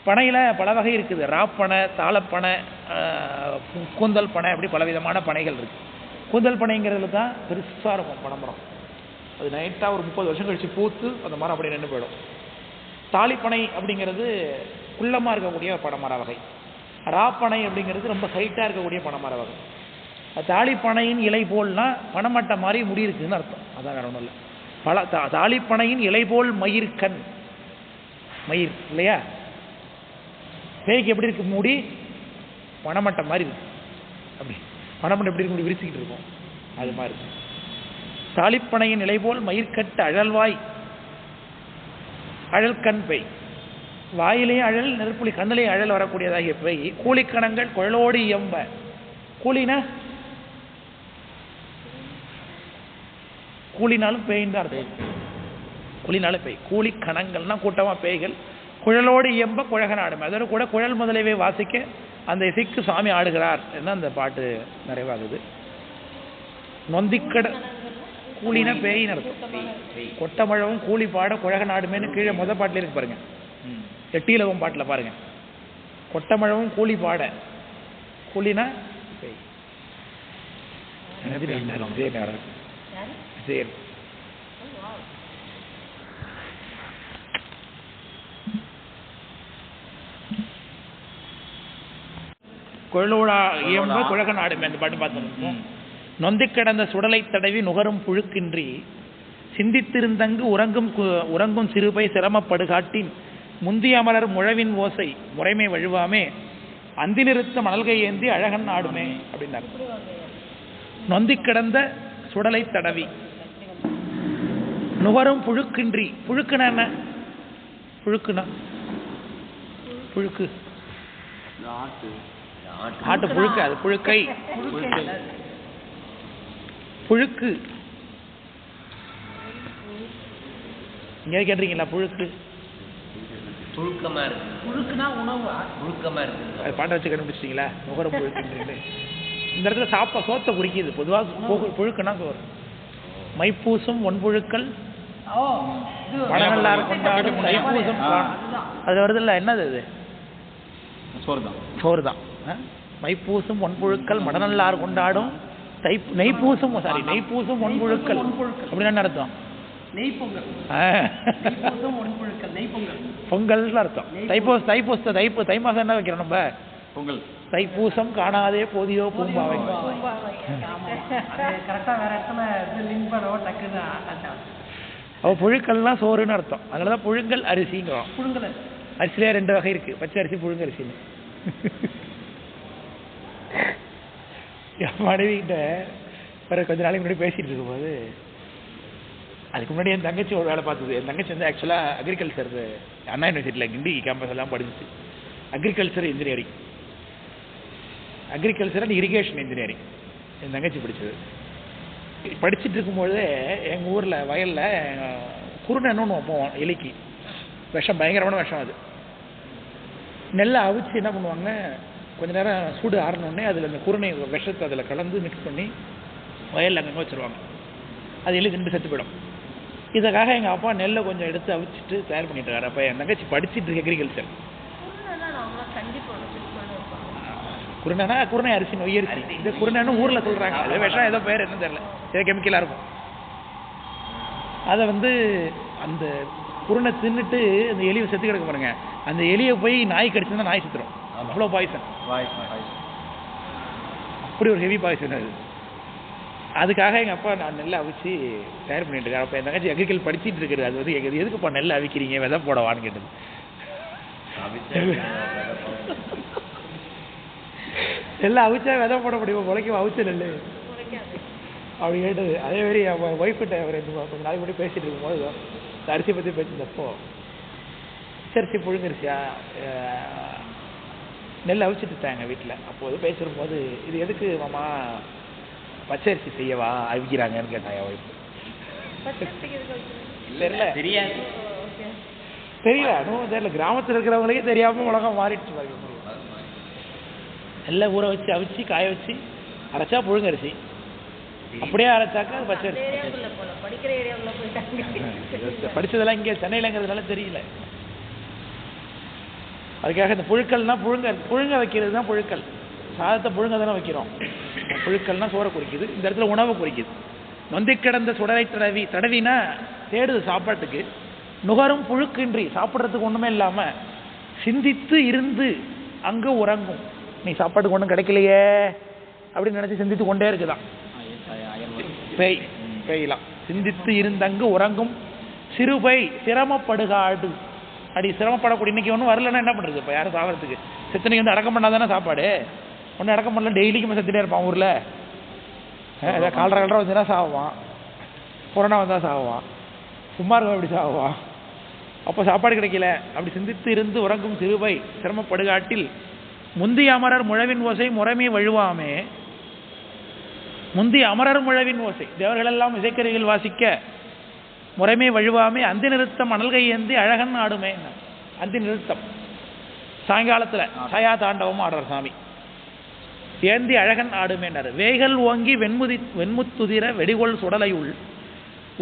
பனையில் பல வகை இருக்குது. ராப்பனை, தாளப்பனை, கூந்தல் பனை, அப்படி பலவிதமான பனைகள் இருக்குது. கூந்தல் பனைங்கிறதுல தான் பெருசாக இருக்கும் பனைமரம். அது நைட்டாக ஒரு 30 வருஷம் கழித்து பூத்து அந்த மரம் அப்படியே நின்று போயிடும். தாளிப்பனை அப்படிங்கிறது குள்ளமாக இருக்கக்கூடிய பனைமர வகை. ராப்பனை அப்படிங்கிறது ரொம்ப ஹைட்டாக இருக்கக்கூடிய பனைமர வகை. தாளிப்பனையின் இலை போல்னா பனைமட்டை மாதிரி முடி இருக்குதுன்னு அர்த்தம். அதான் வேற ஒன்றும் இல்லை. தாளிப்பனையின் இலை போல் மயிர்கண், மயிர் இல்லையா? பேய்க்கு எப்படி இருக்கு மூடி? பனைமட்டை மாதிரி இருக்கு. அப்படி பனைமட்டை எப்படி இருக்கு, விரிச்சிக்கிட்டு இருக்கும், அது மாதிரி இருக்கு. தாளிப்பனையின் இலை போல் மயிர்கட்டு அழல்வாய் அழல்கண் பெய். வாயிலேயும் அழல், நெருப்புலி கண்ணிலேயும் அழல் வரக்கூடியதாகிய பெய். கூலிக்கணங்கள் குழலோடு இயம்ப. கூலினா கூலினாலும் பேயின் தான் அர்த்தம். கூலினாலும் பேய். கூலி கணங்கள்னா கூட்டமா பேய்கள். குழலோடு இயம்ப குழகன் ஆடும். அதோட கூட குழல் முதலவே வாசிக்க அந்த இசைக்கு சுவாமி ஆடுகிறார் என்ன அந்த பாட்டு நிறைவாகுது. நொந்திக்கட கூலினா பேயின் அர்த்தம். கொட்டமழவும் கூலி பாட குழகன் ஆடுமேன்னு கீழே முத பாட்டில் இருக்கு பாருங்க. எட்டியிலவும் பாட்டில் பாருங்க. கொட்டமழவும் கூலி பாட கூலினா பேய். சரி குழலோடா இயம்ப குழகன் ஆடுமே அந்த பாட்டு பார்த்துருக்கோம். நொந்தி கிடந்த சுடலை தடவி நுகரும் புழுக்கின்றி சிந்தித்திருந்தங்கு உறங்கும் சிறுபை சிரமப்படுகாட்டின் முந்திய அமரர் முழவின் ஓசை முறைமை வழுவாமே அந்தி நிறுத்த மணல்கை ஏந்தி அழகன் ஆடுமே அப்படின்னாரு. நொந்தி கிடந்த சுடலை தடவி நுகரும் புழுக்கின்றி. புழுக்குனா என்ன? புழுக்குனா புழுக்கு ஆட்டு புழுக்கு. அது புழுக்கை புழுக்கு. இங்கே கேட்டிருக்கீங்களா புழுக்கு? புழுக்கமா இருக்கு. புழுக்குனா உணவா? புழுக்கமா இருக்கு. அது பாட்டை வச்சு கண்டுபிடிச்சிட்டீங்களா? நுகரம் புழுக்குன்னு. இந்த இடத்துல சோத்தை குறிக்கிது. பொதுவாக புழுக்குன்னா சோறு. மைப்பூசும் ஒன்புழுக்கள் மனநல்லார் கொண்டாடும் தைப்பூசம். அது வருது இல்லை, என்னது அது? சோறு தான். மைப்பூசும் ஒன்புழுக்கள் மடநல்லார் கொண்டாடும் நெய்ப்பூசும் நெய்ப்பூசும் ஒன்புழுக்கள் அப்படின்னு அர்த்தம். பொங்கல் அர்த்தம். தை மாசம் என்ன வைக்கிறோம் நம்ம? பொங்கல். தைப்பூசம் காணாதே போதியோ பூம்பாவை. அவ புழுக்கள்லாம் சோறுன்னு அர்த்தம். அதனாலதான் புழுங்கல் அரிசிங்கிறோம். அரிசியிலே 2 வகை இருக்கு, பச்சை அரிசி புழுங்கரிசின்னு. என் மனைவிகிட்ட வேற கொஞ்ச நாளைக்கு முன்னாடி பேசிட்டு இருக்கும்போது, அதுக்கு முன்னாடி என் தங்கச்சி ஒரு வேலை பார்த்தது. என் தங்கச்சி வந்து ஆக்சுவலாக அக்ரிகல்ச்சர் அண்ணா யூனிவர்சிட்டியில் கிண்டி கேம்பஸ் எல்லாம் படிச்சு agriculture engineering, agriculture and irrigation engineering என் தங்கச்சி படித்தது. படிச்சுட்டு இருக்கும்போது எங்கள் ஊரில் வயலில் குருணன்னு ஒன்று வைப்போம் எலிக்கு. விஷம், பயங்கரமான விஷம். அது நெல்லை அவிச்சு என்ன பண்ணுவாங்க, கொஞ்ச நேரம் சூடு ஆறினோடனே அதில் அந்த குருணை விஷத்தை அதில் கலந்து மிக்ஸ் பண்ணி வயலில் அங்கங்கே வச்சுருவாங்க. அது எலி திண்டு செத்து போயிடும். இதுக்காக எங்கள் அப்பா நெல்லை கொஞ்சம் எடுத்து அவிச்சிட்டு தயார் பண்ணிட்டு இருக்காரு. அப்போ என் தங்கச்சி படிச்சுட்டு இருக்கு அக்ரிகல்ச்சர். குருணைனா குருணை அரிசி, நொய் அரிசி. இது குருணைன்னு ஊரில் சொல்கிறாங்க. அது விஷம் ஏதோ பேர் என்ன தெரியல, ஏதோ கெமிக்கலாக இருக்கும். அதை வந்து அந்த குருணை தின்னுட்டு அந்த எலியை செத்து கிடக்க பாருங்க. அந்த எலியை போய் நாய் கடிச்சுன்னா நாய் செத்துரும். அவ்வளோ பாய்சன். அப்படி ஒரு ஹெவி பாய்சன் அது. அதுக்காக எங்கள் அப்பா நான் நெல்லை அவிச்சு தயார் பண்ணிட்டு இருக்காரு. அப்போ என் தங்கச்சி அக்ரிகல்ச்சர் படிச்சுட்டு இருக்குது. அது வந்து எதுக்குப்பா நெல்லை அவிக்கிறீங்க, விதை போடவான்னு கேட்டது. நெல்லை அவிச்சா விதை போட முடியுமா? முளைக்கும் அவிச்ச நெல் அப்படி கேட்டது. அதே மாதிரி என் ஒய்ஃப்கிட்ட அவர் கொஞ்சம் நாளைக்கு முன்னாடி பேசிட்டு இருக்கும்போது அரிசி பற்றி பேசியிருந்தப்போ, பச்சரிசி புழுங்கரிசியா நெல் அவிச்சிட்டுட்டாங்க வீட்டில். அப்போது பேசிருக்கும்போது, இது எதுக்கு மாமா பச்சரிசி செய்யவா அவிக்கிறாங்கன்னு கேட்டாங்க ஒய்ஃப். தெரியல அதுவும் தெரியல. கிராமத்தில் இருக்கிறவங்களுக்கே தெரியாமல் உலகம் மாறிடுச்சு பாருங்க. நெல்லை ஊற வச்சு அவிச்சு காய வச்சு அரைச்சா புழுங்கரிசி, அப்படியே அரைச்சாக்கா அது பச்சரிசி. படிச்சதெல்லாம் இங்கே சென்னையிலங்கிறதுனால தெரியல. அதுக்காக இந்த புழுக்கள்னா புழுங்க வைக்கிறது தான் புழுக்கள். சாதத்தை புழுங்க தானே வைக்கிறோம். புழுக்கள்னா சோறை குறிக்குது, இந்த இடத்துல உணவை குறிக்குது. நொந்தி கிடந்த சுடலை தடவினா தேடுது சாப்பாட்டுக்கு. நுகரும் புழுக்கின்றி, சாப்பிட்றதுக்கு ஒன்றுமே இல்லாமல் சிந்தித்து இருந்து அங்கே உறங்கும். நீ சாப்பாட்டுக்கு ஒன்றும் கிடைக்கலையே அப்படின்னு நினச்சி சிந்தித்து கொண்டே இருக்குதான் பேயலாம். சிந்தித்து இருந்து அங்கு உறங்கும் சிறுபை சிரமப்படுகாடு. அப்படி சிரமப்படக்கூடிய இன்னைக்கு ஒன்றும் வரலன்னா என்ன பண்ணுறது? இப்போ யாரும் சாகிறதுக்கு செத்தனைக்கு வந்து அடக்கம் பண்ணாதானே சாப்பாடு. ஒன்றும் அடக்கம் பண்ணல, டெய்லிக்குமே செத்துட்டே இருப்பான் ஊரில். ஏதாவது காலரை வந்துன்னா சாவான், கொரோனா வந்தால் சாவான், சும்மா இருக்கும் அப்படி சாவான். அப்போ சாப்பாடு கிடைக்கல. அப்படி சிந்தித்து இருந்து உறங்கும் சிறுபை சிரமப்படுகாட்டில் முந்திய அமரர் முழவின் ஓசை முறைமை வழுவாமே முந்தி அமரர் முழவின் ஓசை, தேவர்களெல்லாம் இசைக்கருவிகள் வாசிக்க முறைமை வழுவாமே அந்தி நிறுத்தம் அனல்கை ஏந்தி அழகன் ஆடுமே. அந்தி நிறுத்தம் சாயங்காலத்தில் சயா தாண்டவமும் ஆடுறார் சாமி. ஏந்தி அழகன் ஆடுமேனார். வேய்கள் ஓங்கி வெண்முத்துதிர வெடிகொள் சுடலையுள்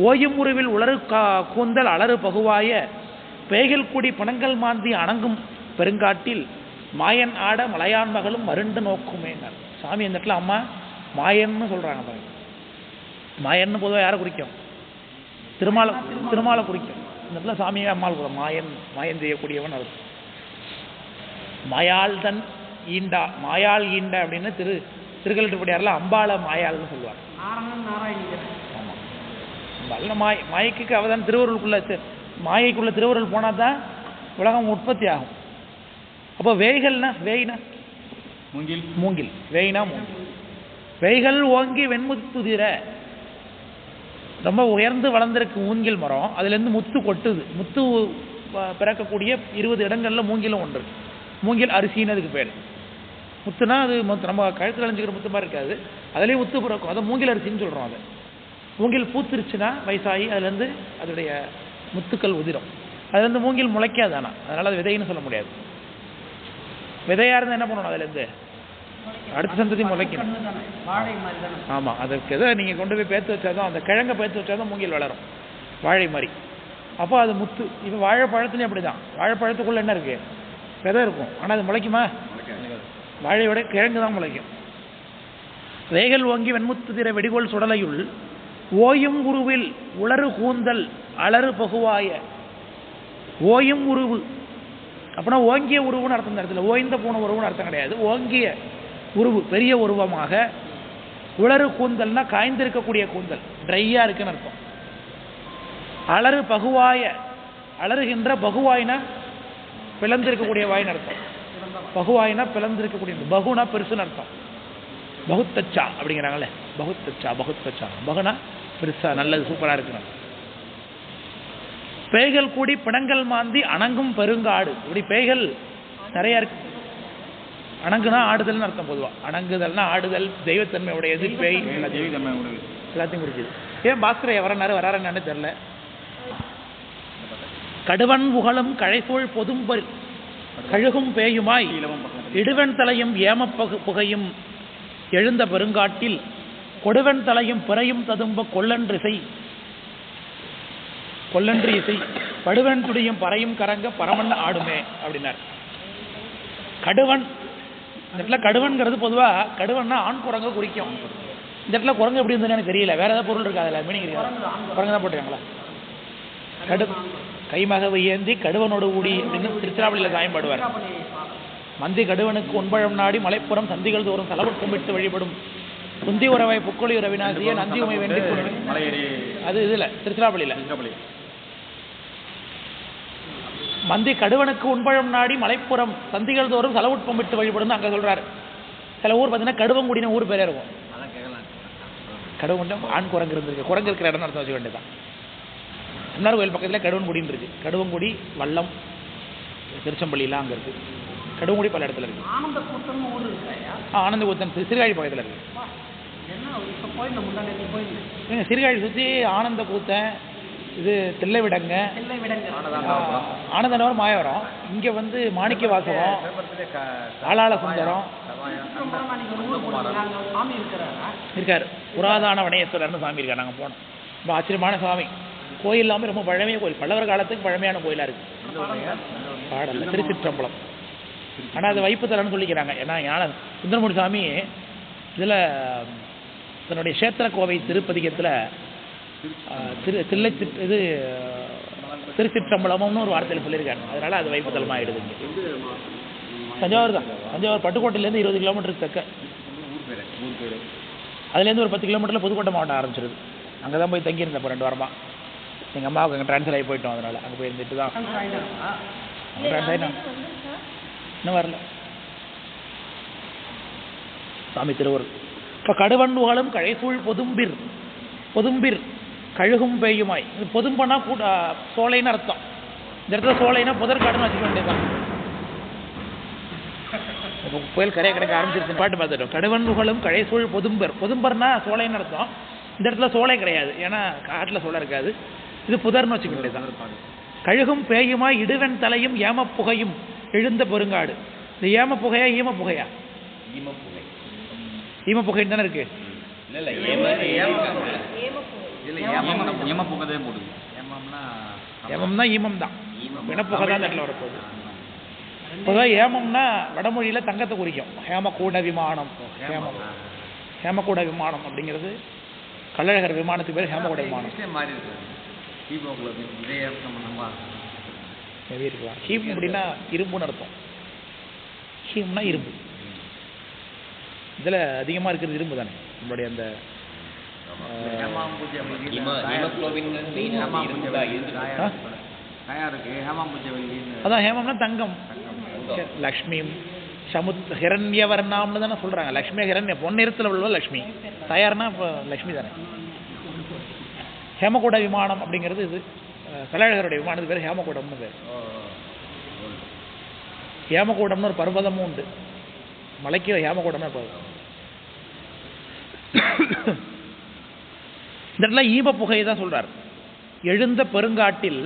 ஓயும் உருவில் உளறு கூந்தல் அலறு பகுவாய பேய்கள் கூடி பிணங்கள் மாந்தி அணங்கும் பெருங்காட்டில் மாயன் ஆட மலையான் மகளும் மருண்டு நோக்குமேனார். சாமி இந்த இடத்துல அம்மா மாயன்னு சொல்கிறாங்க பாருங்க. மாயன்னு பொதுவாக யாரை குறிக்கும்? திருமாலை குறிக்கும். இந்த இடத்துல சாமியை அம்மாள் கூட மாயன் செய்யக்கூடியவன் அது. மாயாள் தன் ஈண்டா, மாயாள் ஈண்ட அப்படின்னு திருக்கல்ட்டுப்படியாரில் அம்பாளை மாயாள்னு சொல்லுவார். ஆமாம், அம்பாள் மாயைக்கு அவதான் திருவருளுக்குள்ள மாயைக்குள்ள திருவருள் போனால் தான் உலகம் உற்பத்தி ஆகும். அப்போ வேய்கள்னா வேய்னா மூங்கில், வேய்னா மூங்கில். வேய்கள் ஓங்கி வெண்முத்துதிர, ரொம்ப உயர்ந்து வளர்ந்திருக்கு மூங்கில் மரம், அதுலேருந்து முத்து கொட்டுது. முத்து பிறக்கக்கூடிய 20 இடங்களில் மூங்கிலும் ஒன்று. மூங்கில் அரிசின்னு அதுக்கு பேர். முத்துனா அது நம்ம கழுத்தில் அழிஞ்சிக்கிற முத்து மாதிரி இருக்காது, அதுலேயும் முத்து பிறக்கும். அதை மூங்கில் அரிசின்னு சொல்கிறோம். அது மூங்கில் பூத்துருச்சுன்னா வயசாகி அதுலேருந்து அதோடைய முத்துக்கள் உதிரும். அதுலேருந்து மூங்கில் முளைக்காதானா, அதனால் அது விதைன்னு சொல்ல முடியாது. விதையாக இருந்தால் என்ன பண்ணணும்? அதுலேருந்து அடுத்த சந்ததி முளைக்கணும். ஆமாம், அதுக்கு எதை நீங்கள் கொண்டு போய் பேத்து வச்சாதான், அந்த கிழங்கை பேத்து வச்சாதான் மூங்கில் வளரும், வாழை மாதிரி. அப்போ அது முத்து. இப்போ வாழைப்பழத்துலேயும் அப்படி தான். வாழைப்பழத்துக்குள்ளே என்ன இருக்குது? விதை இருக்கும், ஆனால் அது முளைக்குமா? வாழையோட கிழங்கு தான் முளைக்கும். வேய்கள் ஓங்கி வெண்முத்துதிர வெடிகோள் சுடலையுள் ஓயும் உருவில் உளறு கூந்தல் அலறு பகுவாய. ஓயும் உருவு அப்படின்னா ஓங்கிய உருவுன்னு அர்த்தம். இந்த இடத்துல ஓய்ந்த போன உருவுன்னு அர்த்தம் கிடையாது. ஓங்கிய உருவு, பெரிய உருவமாக. உளறு கூந்தல்னா காய்ந்திருக்கக்கூடிய கூந்தல், ட்ரையாக இருக்குன்னு அர்த்தம். அலறு பகுவாய, அலறுகின்ற பகுவாயினா பிளந்திருக்கக்கூடிய வாயின்னு அர்த்தம். பகுவாயினா பிளந்திருக்கக்கூடிய, பகுனா பெருசுன்னு அர்த்தம். பகுத்தச்சா அப்படிங்கிறாங்களே, பகுத்தச்சா பகுனா பெருசா, நல்லது, சூப்பராக இருக்குன்னு. பேய்கள் கூடி பிணங்கள் மாந்தி அணங்கும் பெருங்காடு. இப்படி பேய்கள் நிறைய இருக்கு. அணங்குனா ஆடுதல்னு அர்த்தம். பொதுவாக அணங்குதல்னா ஆடுதல், தெய்வத்தன்மை உடையது. பேய் எல்லாத்தையும் குறிக்குது. ஏன் பாஸ்கரையா வராருன்னு தெரியல. கடுவன் புகழும் கழைசூழ் பொதும்பல் கழுகும் பேயுமாய் இடுவன் தலையும் ஏம புகையும் எழுந்த பெருங்காட்டில் கொடுவன் தலையும் பிறையும் ததும்ப கொல்லன்று இசை படுவன் துடியும் பறையும் கரங்க பரமன் ஆடுமே அப்படின்னார். கடுவன், இந்த இடத்துல கடுவன்கிறது பொதுவாக கடுவன்னா ஆண் குரங்க குறிக்கும். இந்த இடத்துல குரங்கு எப்படி இருந்ததுன்னு எனக்கு தெரியல, வேற ஏதாவது பொருள் இருக்கா? அதில் மீனிங் இருக்கா? குரங்கு தான் போட்டுருக்காங்களா? கைமகவை ஏந்தி கடுவனோடு ஊடி அப்படின்னு திருச்சிராப்பள்ளியில் சாயம்பாடுவார். மந்தி கடுவனுக்கு உண்பழம் நாடி மலைப்புறம் சந்திகள் தோறும் செலவு கும்பிட்டு வழிபடும் குந்தி உறவை புக்கொழி உறவினாசிய நந்தி உமை வேண்டி அது இதில் திருச்சிராப்பள்ளியில். மந்தி கடுவனுக்கு உண்பழம் நாடி மலைப்புறம் சந்திகள் தோறும் செலவுட்பம் விட்டு வழிபடும் அங்கே சொல்கிறார். சில ஊர் பார்த்தீங்கன்னா கடுவங்குடின ஊர் பேரே இருக்கும். கடுவங்குடி ஆண் குரங்கு இருந்திருக்கு, குரங்கு இருக்கிற இடம்னு அர்த்தம் வச்சுக்க வேண்டியதான். இன்னொரு கோயில் பக்கத்தில் கடுவன்குடின்னு இருக்குது. கடுவங்குடி, வல்லம், திருச்சம்பள்ளிலாம் அங்கே இருக்குது. கடுவங்குடி பல இடத்துல இருக்குது. ஆனந்த கூத்தன் சிறுகாழி பக்கத்தில் இருக்குது. சிறுகாழி சுற்றி ஆனந்த கூத்தன், இது தில்லைவிடங்க, ஆனந்தனவர், மாயவரம். இங்கே வந்து மாணிக்க வாசகம், ஆளாள சுந்தரம் இருக்கார். புராதான வனேஸ்வரர்னு சாமி இருக்கார். நாங்கள் போனோம், ரொம்ப ஆச்சரியமான சாமி. கோயில் இல்லாமல் ரொம்ப பழமையான கோயில், பல்லவர் காலத்துக்கு பழமையான கோயிலாக இருக்குது. பாடல திருச்சிற்றம்பலம். ஆனால் அது வைப்புத்தலன்னு சொல்லிக்கிறாங்க. ஏன்னா ஞான சுந்தரமூர்த்தி சாமி இதில் தன்னுடைய கஷேத்திர கோவை திருப்பதிகத்தில் திருச்சிற்றம்பலம்னு ஒரு வார்த்தையில் சொல்லியிருக்காரு. அதனால் அது வைப்புத்தலமாக ஆகிடுது. தஞ்சாவூர் தான். தஞ்சாவூர் பட்டுக்கோட்டையிலேருந்து 20 கிலோமீட்டருக்கு தக்க. அதுலேருந்து ஒரு 10 கிலோமீட்டரில் புதுக்கோட்டை மாவட்டம் ஆரம்பிச்சிருது. அங்கே தான் போய் தங்கியிருந்தேன் இப்போ 2 வாரமாக. எங்கள் அம்மாவுக்கு அங்கே ட்ரான்ஸ்ஃபர் ஆகி போயிட்டோம். அதனால் அங்கே போய் இருந்துட்டு தான் ட்ரான்ஸ்ஃபர் ஆகிட்டோம். இன்னும் வரல. சாமி திருவருள். இப்போ கடுவன்களும் கழைசூழ் பொதும்பிர் கழுகும் பேயுமாய். இது பொதும்பனா சோலைன்னு அர்த்தம். இந்த இடத்துல சோலைனா புதற்காடுன்னு வச்சுக்க வேண்டியதுதான். இப்போ புயல் கரையை கிடைக்க ஆரம்பிச்சிருச்சு பாட்டு பார்த்துட்டோம். கடுவன் புகழும் கழைசூழ் பொதும்பர். பொதும்பர்னா சோலைன்னு அர்த்தம். இந்த இடத்துல சோலை கிடையாது, ஏன்னா காட்டில் சோலை இருக்காது. இது புதர்னு வச்சுக்கிட்டே தான். கழுகும் பேயுமா இடுவன் தலையும் ஏமப்புகையும் எழுந்த பெருங்காடு. இந்த ஏமப்புகையா ஈமப்புகையா? ஈமப்புகை. ஈமப்புகைன்னு தானே இருக்கு. இல்லை ஏமப்புகை போடுது. ஏமம்னா ஈமம் தான், வினப்புகை தான் இடத்துல வரப்போகுது. பொதுவாக ஏமம்னா வடமொழியில் தங்கத்தை குறிக்கும். ஹேமக்கூட விமானம். ஹேமம் ஹேமக்கூட விமானம் அப்படிங்கிறது கள்ளழகர் விமானத்துக்கு பேர் ஹேமக்கூட விமானம். இருக்கலாம். ஹீம் அப்படின்னா இரும்புன்னு அர்த்தம். ஹீம்னா இரும்பு. இதில் அதிகமாக இருக்கிறது இரும்பு தானே நம்மளுடைய அந்த அதான் ஹேமம்னா தங்கம். லக்ஷ்மியும் சமுத் ஹிரண்யவர்ணாம்னு தானே சொல்கிறாங்க. லக்ஷ்மி ஹிரண்ய பொன்னிறத்தில் உள்ள லக்ஷ்மி. தயார்னா இப்போ லக்ஷ்மி தானே. ஹேமக்கூட விமானம் அப்படிங்கிறது இது கள்ளழகருடைய விமானத்துக்கு பேர் ஹேமக்கூடம்னு பேர். ஹேமக்கூடம்னு ஒரு பர்வதமும் உண்டு. மலைக்கு ஹேமக்கூடம்னு பர்வதம். இந்த இடத்துல ஈம புகையை தான் சொல்றார். எழுந்த பெருங்காட்டில்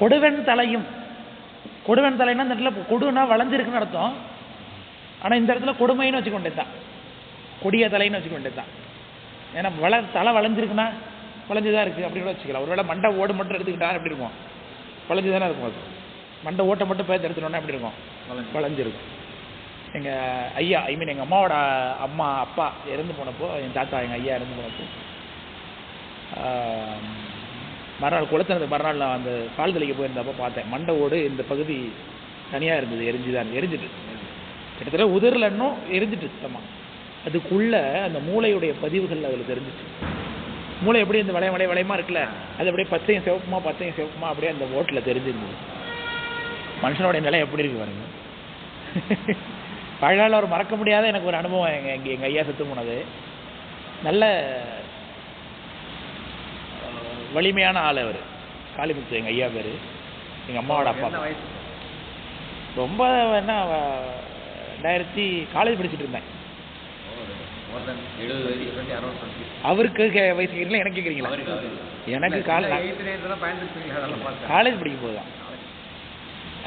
கொடுவன் தலையும். கொடுவன் தலைன்னா இந்த இடத்துல கொடுனா வளைஞ்சிருக்குன்னு அர்த்தம். ஆனால் இந்த இடத்துல கொடுமைன்னு வச்சுக்கொண்டே தான், கொடிய தலைன்னு வச்சுக்கொண்டே தான். ஏன்னா தலை வளைஞ்சிருக்குன்னா வளைஞ்சுதான் இருக்குது அப்படி கூட வச்சுக்கலாம். ஒருவேளை மண்டை ஓடு மட்டும் எடுத்துக்கிட்டா எப்படி இருக்கும்? வளைஞ்சு தானே இருக்கும். அது மண்டை ஓட்டை மட்டும் பேர்த்து எடுத்துட்டோன்னா எப்படி இருக்கும்? வளைஞ்சிருக்கும். எங்கள் ஐயா எங்கள் அம்மாவோட அம்மா அப்பா இறந்து போனப்போ, என் தாத்தா எங்கள் ஐயா இறந்து போனப்போ மறுநாள் குளத்தினது மறுநாள் நான் அந்த கால் தெளிக்க போயிருந்தப்போ பார்த்தேன். மண்டை ஓடு இந்த பகுதி தனியாக இருந்தது, எரிஞ்சிட்டு கிட்டத்தட்ட உதிரில் இன்னும் எரிஞ்சிட்டு சுத்தமாக. அதுக்குள்ளே அந்த மூளையுடைய பதிவுகள் அதில் தெரிஞ்சிச்சு. மூளை எப்படி இந்த வளையமாக இருக்குல்ல, அது அப்படியே பச்சையும் சிவப்புமா அப்படியே அந்த ஓட்டில் தெரிஞ்சிருந்தது. மனுஷனோட நிலை எப்படி இருக்கு பாருங்க. வாழ்நாள் ஒரு மறக்க முடியாத எனக்கு ஒரு அனுபவம். எங்கள் ஐயா செத்து போனது. நல்ல வலிமையான ஆள் அவர். காளிமுத்து எங்கள் ஐயா பேர். எங்கள் அம்மாவோட அப்பா. ரொம்ப என்ன 2000 காலேஜ் படிச்சுட்டு இருந்தேன். அவருக்கு வயசு கேட்கல, எனக்கு கேட்குறீங்களா? எனக்கு காலேஜ் படிக்கும் போது தான்.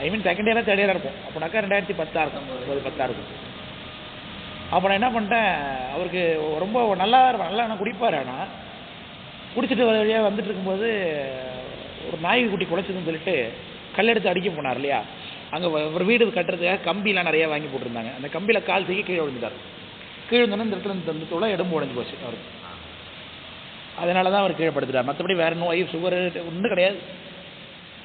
ஐ மீன் செகண்ட் இயராக தேர்ட் இயராக இருக்கும். அப்போனாக்கா 2010 இருக்கும், 2010 இருக்கும். அப்போ நான் என்ன பண்ணிட்டேன், அவருக்கு ரொம்ப நல்லா நான் குடிப்பார். ஆனால் குடிச்சிட்டு வழியாக வந்துட்டு இருக்கும்போது ஒரு நாய்க்கு குட்டி குலைச்சதுன்னு சொல்லிட்டு கல்லெடுத்து அடிக்க போனார் இல்லையா. அங்கே ஒரு வீடு கட்டுறதுக்காக கம்பிலாம் நிறையா வாங்கி போட்டிருந்தாங்க. அந்த கம்பியில் கால் தூக்கி கீழே விழுந்துட்டார். கீழே விழுந்தோன்னா இந்த இடத்துல இந்த தோலை எலும்பு உடைஞ்சு போச்சு அவருக்கு. அதனால தான் அவர் கீழே படுத்துட்டார். மற்றபடி வேறு நோய் சுகர் ஒன்றும் கிடையாது.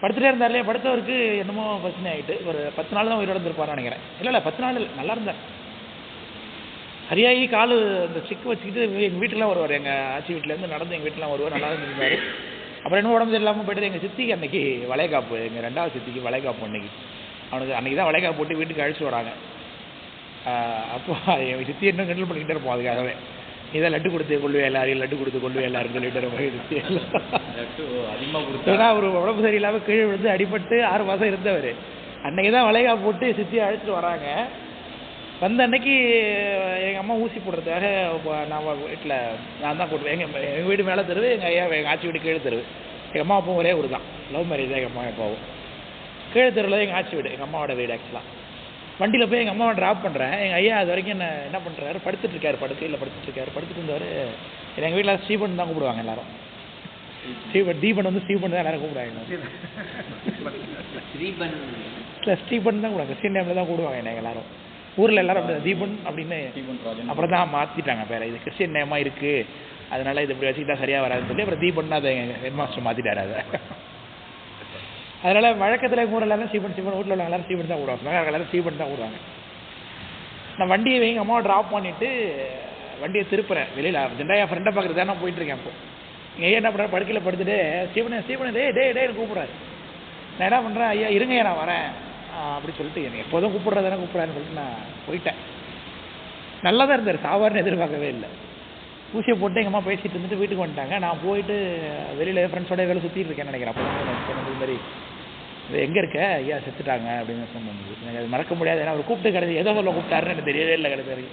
படுத்துட்டே இருந்தார் இல்லையா. படுத்தவருக்கு என்னமோ பிரச்சனை ஆகிட்டு ஒரு 10 நாள் தான் உயிரோடு இருந்திருப்பார்னு நினைக்கிறேன். இல்லை 10 நாள் இல்லை, நல்லா இருந்தார். சரியாகி கால் இந்த ஸ்டிக் வச்சுக்கிட்டு எங்கள் வீட்டிலாம் வருவார். எங்கள் ஆச்சி வீட்டிலேருந்து நடந்து எங்கள் வீட்டிலாம் வருவார். நல்லா இருந்திருந்தார். அப்புறம் என்ன உடம்பு இல்லாமல் போய்ட்டு எங்கள் சித்திக்கு அன்றைக்கி வளைகாப்பு, எங்கள் 2வது சித்திக்கு வளைகாப்பு. அவனுக்கு அன்றைக்கி தான் வளைகாப்பு போட்டு வீட்டுக்கு அழைச்சி வராங்க. அப்போ எங்கள் சித்தி இன்னும் கிண்டல் பண்ணிக்கிட்டே இருப்போம். அதுக்காகவே இதான் லட்டு கொடுத்து கொள்ளுவே எல்லாரையும், லட்டு கொடுத்து கொள்ளுவே எல்லாரும் சொல்லிட்டு இருப்போம். சித்தி அதிகமாக கொடுத்து. ஏன்னா அவர் உடம்பு சரியில்லாமல் கீழே விழுந்து அடிபட்டு 6 மாதம் இருந்தவர். அன்றைக்கி தான் வளைகாப்பு போட்டு சித்தியை அழைச்சிட்டு வராங்க. வந்த அன்னைக்கு எங்கள் அம்மா ஊசி போடுறதுக்காக நான் வீட்டில் நான் தான் போட்டுருவேன். எங்கள் வீடு மேலே தெருவு, எங்கள் ஆச்சி வீடு கீழே தெருவு. எங்கள் அம்மா அப்பாவும் ஒரே ஊர் தான், லவ் மேரேஜ் தான் எங்கள் அம்மா அப்பாவும். கீழே தெருவில் எங்கள் ஆச்சி வீடு, எங்கள் அம்மாவோட வீடு. ஆக்சுவலாக வண்டியில் போய் எங்கள் அம்மாவை ட்ராப் பண்ணுறேன். எங்கள் ஐயா அது வரைக்கும் என்ன பண்ணுறாரு, படுத்துட்ருக்காரு. படுத்துட்டு இருந்தவர். எங்கள் வீட்டில் ஸ்ரீபன் தான் கூப்பிடுவாங்க எல்லாரும். தீபன் வந்து ஸ்ரீபன் தான் எல்லாரும் கூப்பிடுவாங்க. ஸ்ரீபன் தான் கூப்பிடுவாங்க. கிறிஸ்டின் நேமில் தான் கூப்பிடுவாங்க என்ன எல்லாரும். ஊரில் எல்லாரும் அப்படி தீபன் அப்படின்னு அப்புறம் தான் மாற்றிட்டாங்க பேரை. இது கிறிஸ்டின் நேமாக இருக்குது, அதனால் இது இப்படி வச்சுக்கிட்டா சரியாக வராதுன்னு சொல்லி அப்புறம் தீபன் அதை எங்கள் ஹெட் மாஸ்டர் மாற்றிட்டார் அதை. அதனால் வழக்கத்தில் எங்கள் ஊரில் எல்லாரும் ஸ்ரீபன் வீட்டில் உள்ள எல்லாரும் ஸ்ரீபன் தான் கூடுவாங்க. எல்லாரும் ஸ்ரீபன் தான் கூடுவாங்க. நான் வண்டியை எங்கள் அம்மாவை ட்ராப் பண்ணிவிட்டு வண்டியை திருப்புறேன் வெளியில். ஜெண்டாயா ஃப்ரெண்டை பார்க்குறது தான் நான் போயிட்டுருக்கேன். அப்போ எங்கள் ஐயா என்ன பண்ணுறாரு, படுக்கையில் படுத்துட்டு ஸ்டீபனே டே கூப்பிட்றாரு. நான் என்ன பண்ணுறேன், ஐயா இருங்க நான் வரேன் அப்படி சொல்லிட்டு என்னை எப்போதும் கூப்பிட்றதானே கூப்பிட்றான்னு சொல்லிட்டு நான் போயிட்டேன். நல்லா தான் இருந்தார், சாவார்னு எதிர்பார்க்கவே இல்லை. ஊசியை போட்டு எங்கள் அம்மா பேசிகிட்டு இருந்துட்டு வீட்டுக்கு வந்துட்டாங்க. நான் போயிட்டு வெளியில் ஃப்ரெண்ட்ஸோட வேலை சுற்றிட்டு இருக்கேன்னு நினைக்கிறேன். அப்போ தான் சொன்னது மாதிரி எங்கே இருக்க ஐயா செத்துட்டாங்க அப்படின்னு சொன்னது. எனக்கு அது மறக்க முடியாது. ஏன்னா அவர் கூப்பிட்டு கிடையாது, ஏதோ சொல்ல கூப்பிட்டாருன்னு எனக்கு தெரியவே இல்லை கிடையாது.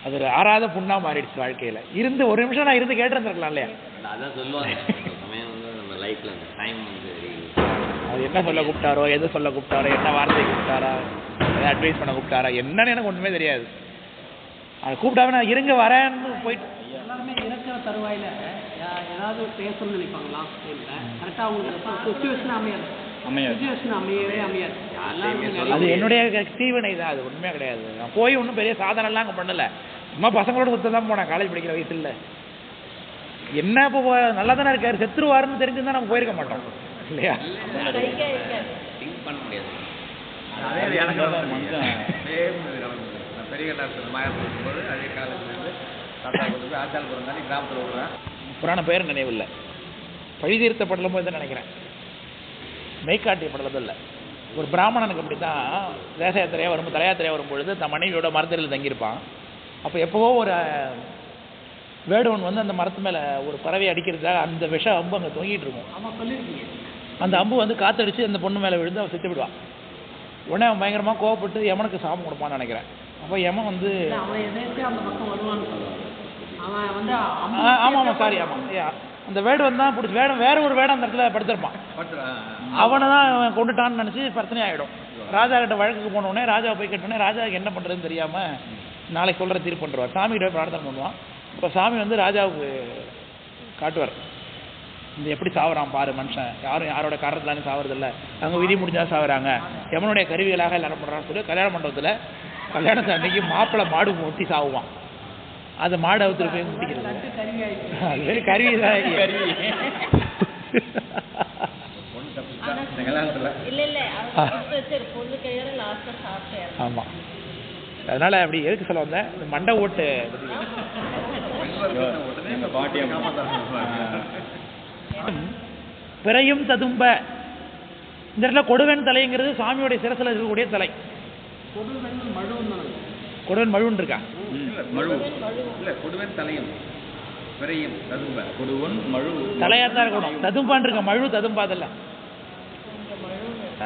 அது ஒரு ஆறாத புண்ணா மாறிடுச்சு வாழ்க்கையில். இருந்து ஒரு நிமிஷம் நான் இருந்து கேட்டிருந்துருக்கலாம் இல்லையா? அதான் சொல்லுவாங்க சமயம் வந்து நம்ம லைஃப்பில் அந்த டைம் வந்து அவர் என்ன சொல்ல கூப்பிட்டாரோ, எது சொல்ல கூப்பிட்டாரோ, என்ன வார்த்தை கூப்பிட்டாரா, எதாவது அட்வைஸ் பண்ண கூப்பிட்டாரா, என்னன்னு எனக்கு ஒன்றுமே தெரியாது. அதை கூப்பிட்டாவே நான் இருங்க வரேன்னு போயிட்டு எல்லாருமே இறக்கிற தருவாயில் ஏதாவது பேசணும்னு நினைப்பாங்களா? கரெக்டாக அவங்களுக்கு சுச்சுவேஷன் அமையவே அமையாது. அது என்னுடைய தீவினை தான், அது ஒன்றுமே கிடையாது. நான் போய் ஒன்றும் பெரிய சாதனைலாம் அங்கே பண்ணலை. சும்மா பசங்களோட சுத்த தான் போனேன் காலேஜ் படிக்கிற வயசில். என்ன இப்போ நல்லா தானே இருக்காரு, செத்துருவாருன்னு தெரிஞ்சுருந்தா நம்ம போயிருக்க மாட்டோம் இல்லையா? திங்க் பண்ண முடியாது. பெரிய போது அதே காலேஜ்லேருந்து ஆச்சாரபுரம் தாண்டி கிராமத்தில் விடுறேன். புராண பேர் நினைவில்லை. பழிதீர்த்த படலும் போது தான் நினைக்கிறேன், மெய்காட்டிய படலும் இல்லை. ஒரு பிராமணனுக்கு அப்படி தான் தேச யாத்திரையாக வரும்போது, தலையாத்திரையாக வரும்பொழுது தன் மனைவியோட மரத்தடியில் தங்கியிருப்பான். அப்போ எப்போவோ ஒரு வேடுவன் வந்து அந்த மரத்து மேலே ஒரு பறவை அடிக்கிறதுக்காக அந்த விஷ அம்பு அங்கே தொங்கிட்டு இருக்கும். அந்த அம்பு வந்து காத்தடிச்சு அந்த பொண்ணு மேலே விழுந்து அவன் செத்து விடுவான். உடனே அவன் பயங்கரமாக கோவப்பட்டு யமனுக்கு சாபம் கொடுப்பான்னு நினைக்கிறேன். அப்போ யமன் வந்து ஆமாம் சாரி ஆமாம் அந்த வேடுவன் தான் பிடிச்சி வேற ஒரு வேடம் அந்த இடத்துல படுத்திருப்பான். அவனை தான் அவன் கொண்டுட்டான்னு நினச்சி பிரச்சனை ஆகிடும். ராஜா கிட்ட வழக்குக்கு போனோடனே ராஜா போய் கேட்டோடனே ராஜாவுக்கு என்ன பண்ணுறதுன்னு தெரியாமல் நாளைக்கு சொல்கிற தீர்ப்பு பண்ணுவார். சாமிகிட்ட பிரார்த்தனை பண்ணுவான். இப்போ சாமி வந்து ராஜாவுக்கு காட்டுவார், இந்த எப்படி சாவுறான் பாரு மனுஷன், யாரோட காரணத்துலான்னு சாவறதில்ல, அவங்க விதி முடிஞ்சா சாவுறாங்க, எவனுடைய கருவிகளாக எல்லாரும் பண்ணுறான்னு சொல்லி கல்யாண மண்டபத்தில் கல்யாணத்தை அன்னைக்கு மாப்பிள்ளை மாடு முட்டி சாவுவான். அது மாடு அவுத்துட்டு போய் முட்டிக்கிறது கருவி தான். ஆமாம், அதனால அப்படி எதுக்கு சொல்ல வந்தேன், மண்டை ஓட்டு பிறையும் ததும்ப. இந்த இடத்துல கொடுவன் தலைங்கிறது சாமியோடைய சிரசில் இருக்கக்கூடிய தலை. கொடுவன் மழுன்னு இருக்கா? கொடுவன் தலையும் பிறையும் ததும்ப. கொடுவன் மழு தலையாத்தான் இருக்கணும். ததும்பான் இருக்க, மழு ததும்பாதல்ல.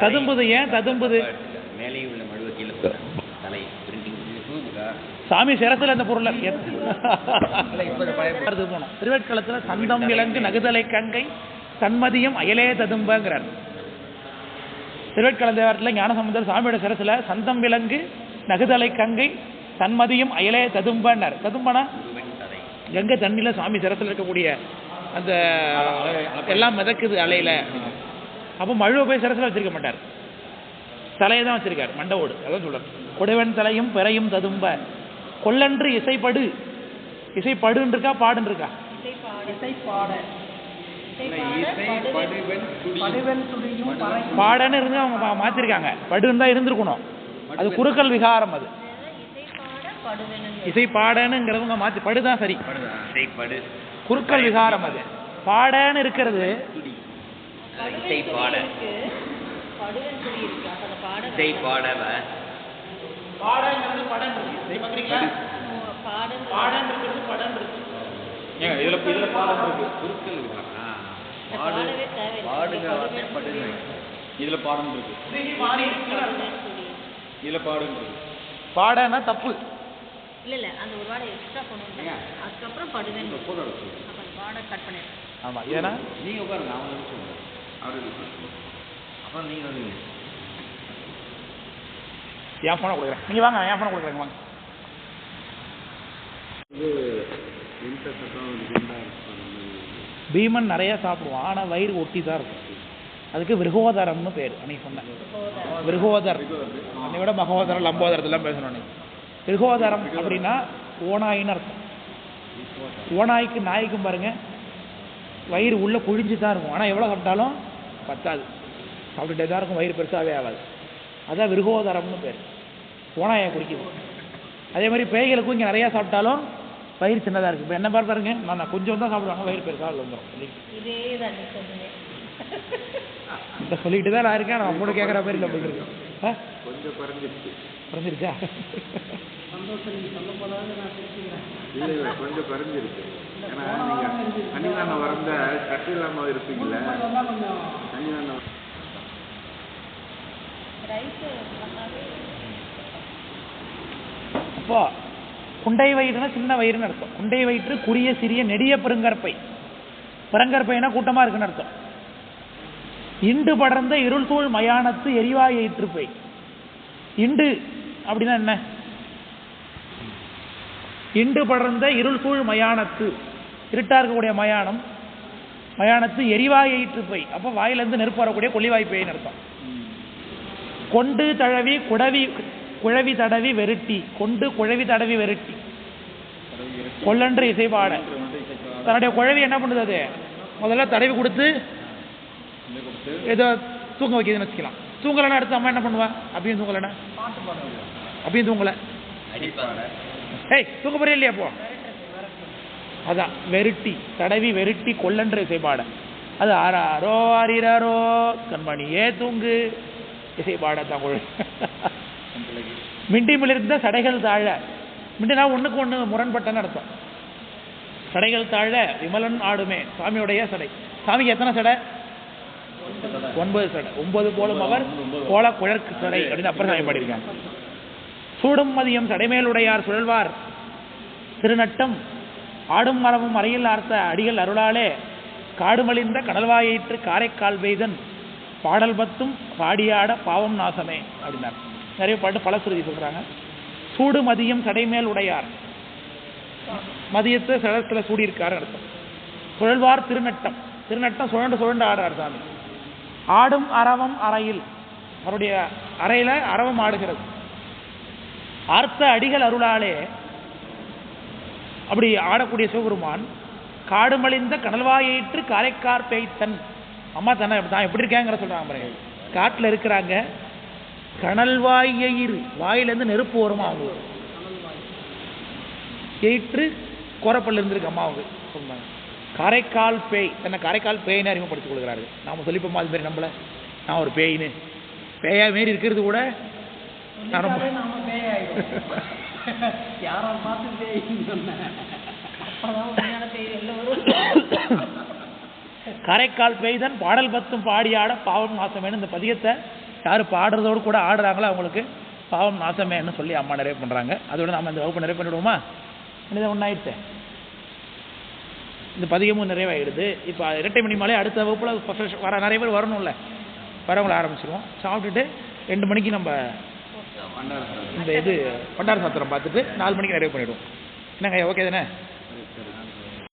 ததும்புது ஏன் ததும்புது? மேலே உள்ள மழுவை கீழே தலை பிரிண்டிங் சாமி சிரசில் அந்த பொருளை போனோம். திருவேட்களத்தில் சந்தம் விலங்கு நகுதலை கங்கை சண்மதியம் அயலே ததும்பங்கிறார். திருவேட்கள தேவாரத்தில் ஞானசம்பந்தர் சாமியோட சிரசில் சந்தம் விலங்கு நகுதலை கங்கை சண்மதியம் அயலே ததும்பன்னார். ததும்பனா கங்கை தண்ணியில் சாமி சிரசில் இருக்கக்கூடிய அந்த எல்லாம் மிதக்குது அலையில். அப்போ மழுவை போய் சிரசில் வச்சிருக்க மாட்டார், தலையை தான் வச்சிருக்கார், மண்டவோடு. அதான் சொல்றார், கொடுவன் தலையும் பிறையும் ததும்ப கொல்லன்று இசைப்படு. இசைப்படுன்னு இருக்கா பாடுன்னு இருக்கா? பாடன்னு இருந்து அவங்க மாத்திருக்காங்க, படுன்னு தான் இருந்திருக்கணும். அது குறுக்கல் விகாரம். அது இசை பாடனுங்கிறவங்க மாத்தி படுதான் சரி, குறுக்கல் விகாரம். அது பாடன்னு இருக்கிறது இசை பாட இசை பாடவ பாடங்கிறது படன் இருக்கு. பாடன் இருக்கிறது படன் இருக்கு. ஏங்க இதுல பாடம் இருக்கு, குறுக்கல் இதுல பாடம் இருக்கு, இதுல பாடம் இருக்கு. பாடனா தப்பு இல்ல அந்த ஒரு வார்த்தை எக்ஸ்ட்ரா பண்ணுங்க, அதுக்கப்புறம் படுவேன் வார்டை கட் பண்ணிடுறேன். ஆமா, ஏன்னா நீங்க உட்காருங்க, அவங்க சொல்லுங்க அப்புறம் நீங்க வருவீங்க. என் போனை கொடுக்குறேன், நீங்க வாங்க, என் போனை கொடுக்குறேங்க வாங்க. பீமன் நிறைய சாப்பிடுவான், ஆனால் வயிறு ஒட்டி தான் இருக்கும். அதுக்கு விருகோதரம்னு பேர். அன்னைக்கு சொன்னேன் விருகோதர், என்னை விட மகோதரம் லம்போதரத்தெல்லாம் பேசணும். அன்னைக்கு விருகோதரம் அப்படின்னா ஓநாயின்னு அர்த்தம். ஓநாய்க்கு நாய்க்கும் பாருங்க வயிறு உள்ளே குழிஞ்சு தான் இருக்கும், ஆனால் எவ்வளோ சாப்பிட்டாலும் பத்தாது, சாப்பிட்டுட்டே தான் இருக்கும், வயிறு பெருசாகவே ஆகாது. அதான் விருகோதரம்னு பேர், ஓநாயை குறிக்குது. அதே மாதிரி பேய்களுக்கும் இங்கே நிறையா சாப்பிட்டாலும் வயிறு சின்னதாக இருக்குது. இப்போ என்ன பாருங்க, நான் கொஞ்சம் தான் சாப்பிடுவாங்க, வயிறு பெருசாக வந்துடும். இதை சொல்லிட்டு தான் நான் இருக்கேன், நான் கூட கேட்குற மாதிரி இல்லை போயிட்டு இருக்கேன். கொஞ்சம் குறைஞ்சிருச்சு. குறைஞ்சிருச்சா? சந்தோஷம் நீங்கள் சொல்ல போதாவது நான் தெரிஞ்சுக்கிறேன். இல்லை இல்லை கொஞ்சம் குறைஞ்சிருக்கு. ஏன்னா நீங்கள் சன்னிதானம் வரந்த சட்டை இல்லாமல் இருப்பீங்களே, அதெல்லாம் கொஞ்சம் சன்னிதானம் ரைட்டு நல்லாவே அப்போ குண்டை வயிறுனா சின்ன வயிறுன்னு அர்த்தம். குண்டை வயிற்று குறுகிய சிறிய நெடிய பெருங்கற்பை. பெருங்கற்பைனா கூட்டமாக இருக்குன்னு அர்த்தம். இண்டு படர்ந்த இருள் சூழ் மயானத்து எரிவாய் எயிற்றுப்பை. இண்டு அப்படின்னா என்ன? இண்டு படர்ந்த இருள் சூழ் மயானத்து, இருட்டா இருக்கக்கூடிய மயானம், மயானத்து எரிவாய் எயிற்றுப்பை. அப்போ வாயிலிருந்து நெருப்பு வரக்கூடிய கொல்லிவாய்ப்பைன்னு அர்த்தம். கொண்டு தழவி குழவி தடவி வெருட்டி, கொண்டு குழவி தடவி வெருட்டி, கொல்லன்று இசைப்பாட. தன்னுடைய குழவி என்ன பண்ணுது? அது முதல்ல தடவி கொடுத்து ஏதோ தூங்க வைக்கிறதுன்னு வச்சுக்கலாம். தூங்கலைன்னா அடுத்து அம்மா என்ன பண்ணுவா? அப்பயும் தூங்கலைன்னா அப்பயும் தூங்கலை, ஏய் தூங்க போறே இல்லையா? அப்போ அதான் வெருட்டி, தடவி வெருட்டி கொல்லன்று இசைப்பாட. அது ஆறாரோ ஆறிராரோ கண்மணியே தூங்கு இசைப்பாட தான் குழல். மிண்டி மிளிர்ந்த சடைகள் தாழ. மிண்டினா ஒன்றுக்கு ஒன்று முரண்பட்டன்னு அர்த்தம். சடைகள் தாழ விமலன் ஆடுமே. சாமியுடைய சடை. சாமிக்கு எத்தனை சடை? 9 சடை. 9 போலும் அவர் கோல குழற்கு சடை அப்படின்னு அப்புறம் சாமி பாடியிருக்காங்க. சூடும் மதியம் சடைமேலுடையார் சுழல்வார் திருநட்டம் ஆடும் மரமும் அறையில் ஆர்த்த அடிகள் அருளாலே காடுமலிந்த கடல்வாயிற்று காரைக்கால் பெய்தன் பாடல் பத்தும் பாடியாட பாவம் நாசமே அப்படின்னார். நிறைய பாட்டு பலசுருதி சொல்றாங்க. சூடு மதியம் சடைமேல் உடையார், மதியத்தை சடத்துல சூடியிருக்காரு அர்த்தம். சுழல்வார் திருநட்டம், திருநட்டம் சுழண்டு சுழண்டு ஆடுறார் சாமி. ஆடும் அரவம் அறையில், அவருடைய அறையில அரவம் ஆடுகிறது. ஆர்த்த அடிகள் அருளாலே, அப்படி ஆடக்கூடிய சிவபெருமான் காடுமலிந்த கடல்வாயிற்று காரைக்கார் பெய்தன். அம்மா தானே தான் எப்படி இருக்காங்கிற சொல்றாங்க பாருங்க. காட்டில் இருக்கிறாங்க, கனல்வாயிறு வாயிலேருந்து நெருப்பு வருமா அவங்க. எயிற்று கோரப்பல் இருந்திருக்கு அம்மாவுக்கு சொன்னாங்க. காரைக்கால் பேய், தன்னை காரைக்கால் பேயின்னு அறிமுகப்படுத்திக் கொள்கிறார்கள். நாம் சொல்லிப்போமா அது மாதிரி நம்மள நான் ஒரு பேயின்னு? பேயா மாரி இருக்கிறது கூட நான் ரொம்ப நாம பேய் ஆயிடும். யாரோ பார்த்து பேய்ன்னு சொன்னேன். அப்பதான் உண்மையான பேய் எல்லோரும். காரைக்கால் பெய்தன் பாடல் பத்தும் பாடியாட பாவம் நாசமேன்னு இந்த பதியத்தை யார் பாடுறதோடு கூட ஆடுறாங்களோ அவங்களுக்கு பாவம் நாசமேன்னு சொல்லி அம்மா நிறைவு பண்ணுறாங்க. அதோட நம்ம இந்த வகுப்பு நிறைவு பண்ணிவிடுவோமா? இன்னும் ஒன்றாயிடுச்சு, இந்த பதியமும் நிறைவாயிடுது. இப்போ இரட்டை மணி மாலை அடுத்த வகுப்பில் வர நிறைய பேர் வரணும்ல, வரவங்களை ஆரம்பிச்சிருவோம். சாப்பிட்டுட்டு 2 மணிக்கு நம்ம இந்த இது பண்டார சாத்திரம் பார்த்துட்டு 4 மணிக்கு நிறைவு பண்ணிவிடுவோம். என்னங்க ஓகே தானே?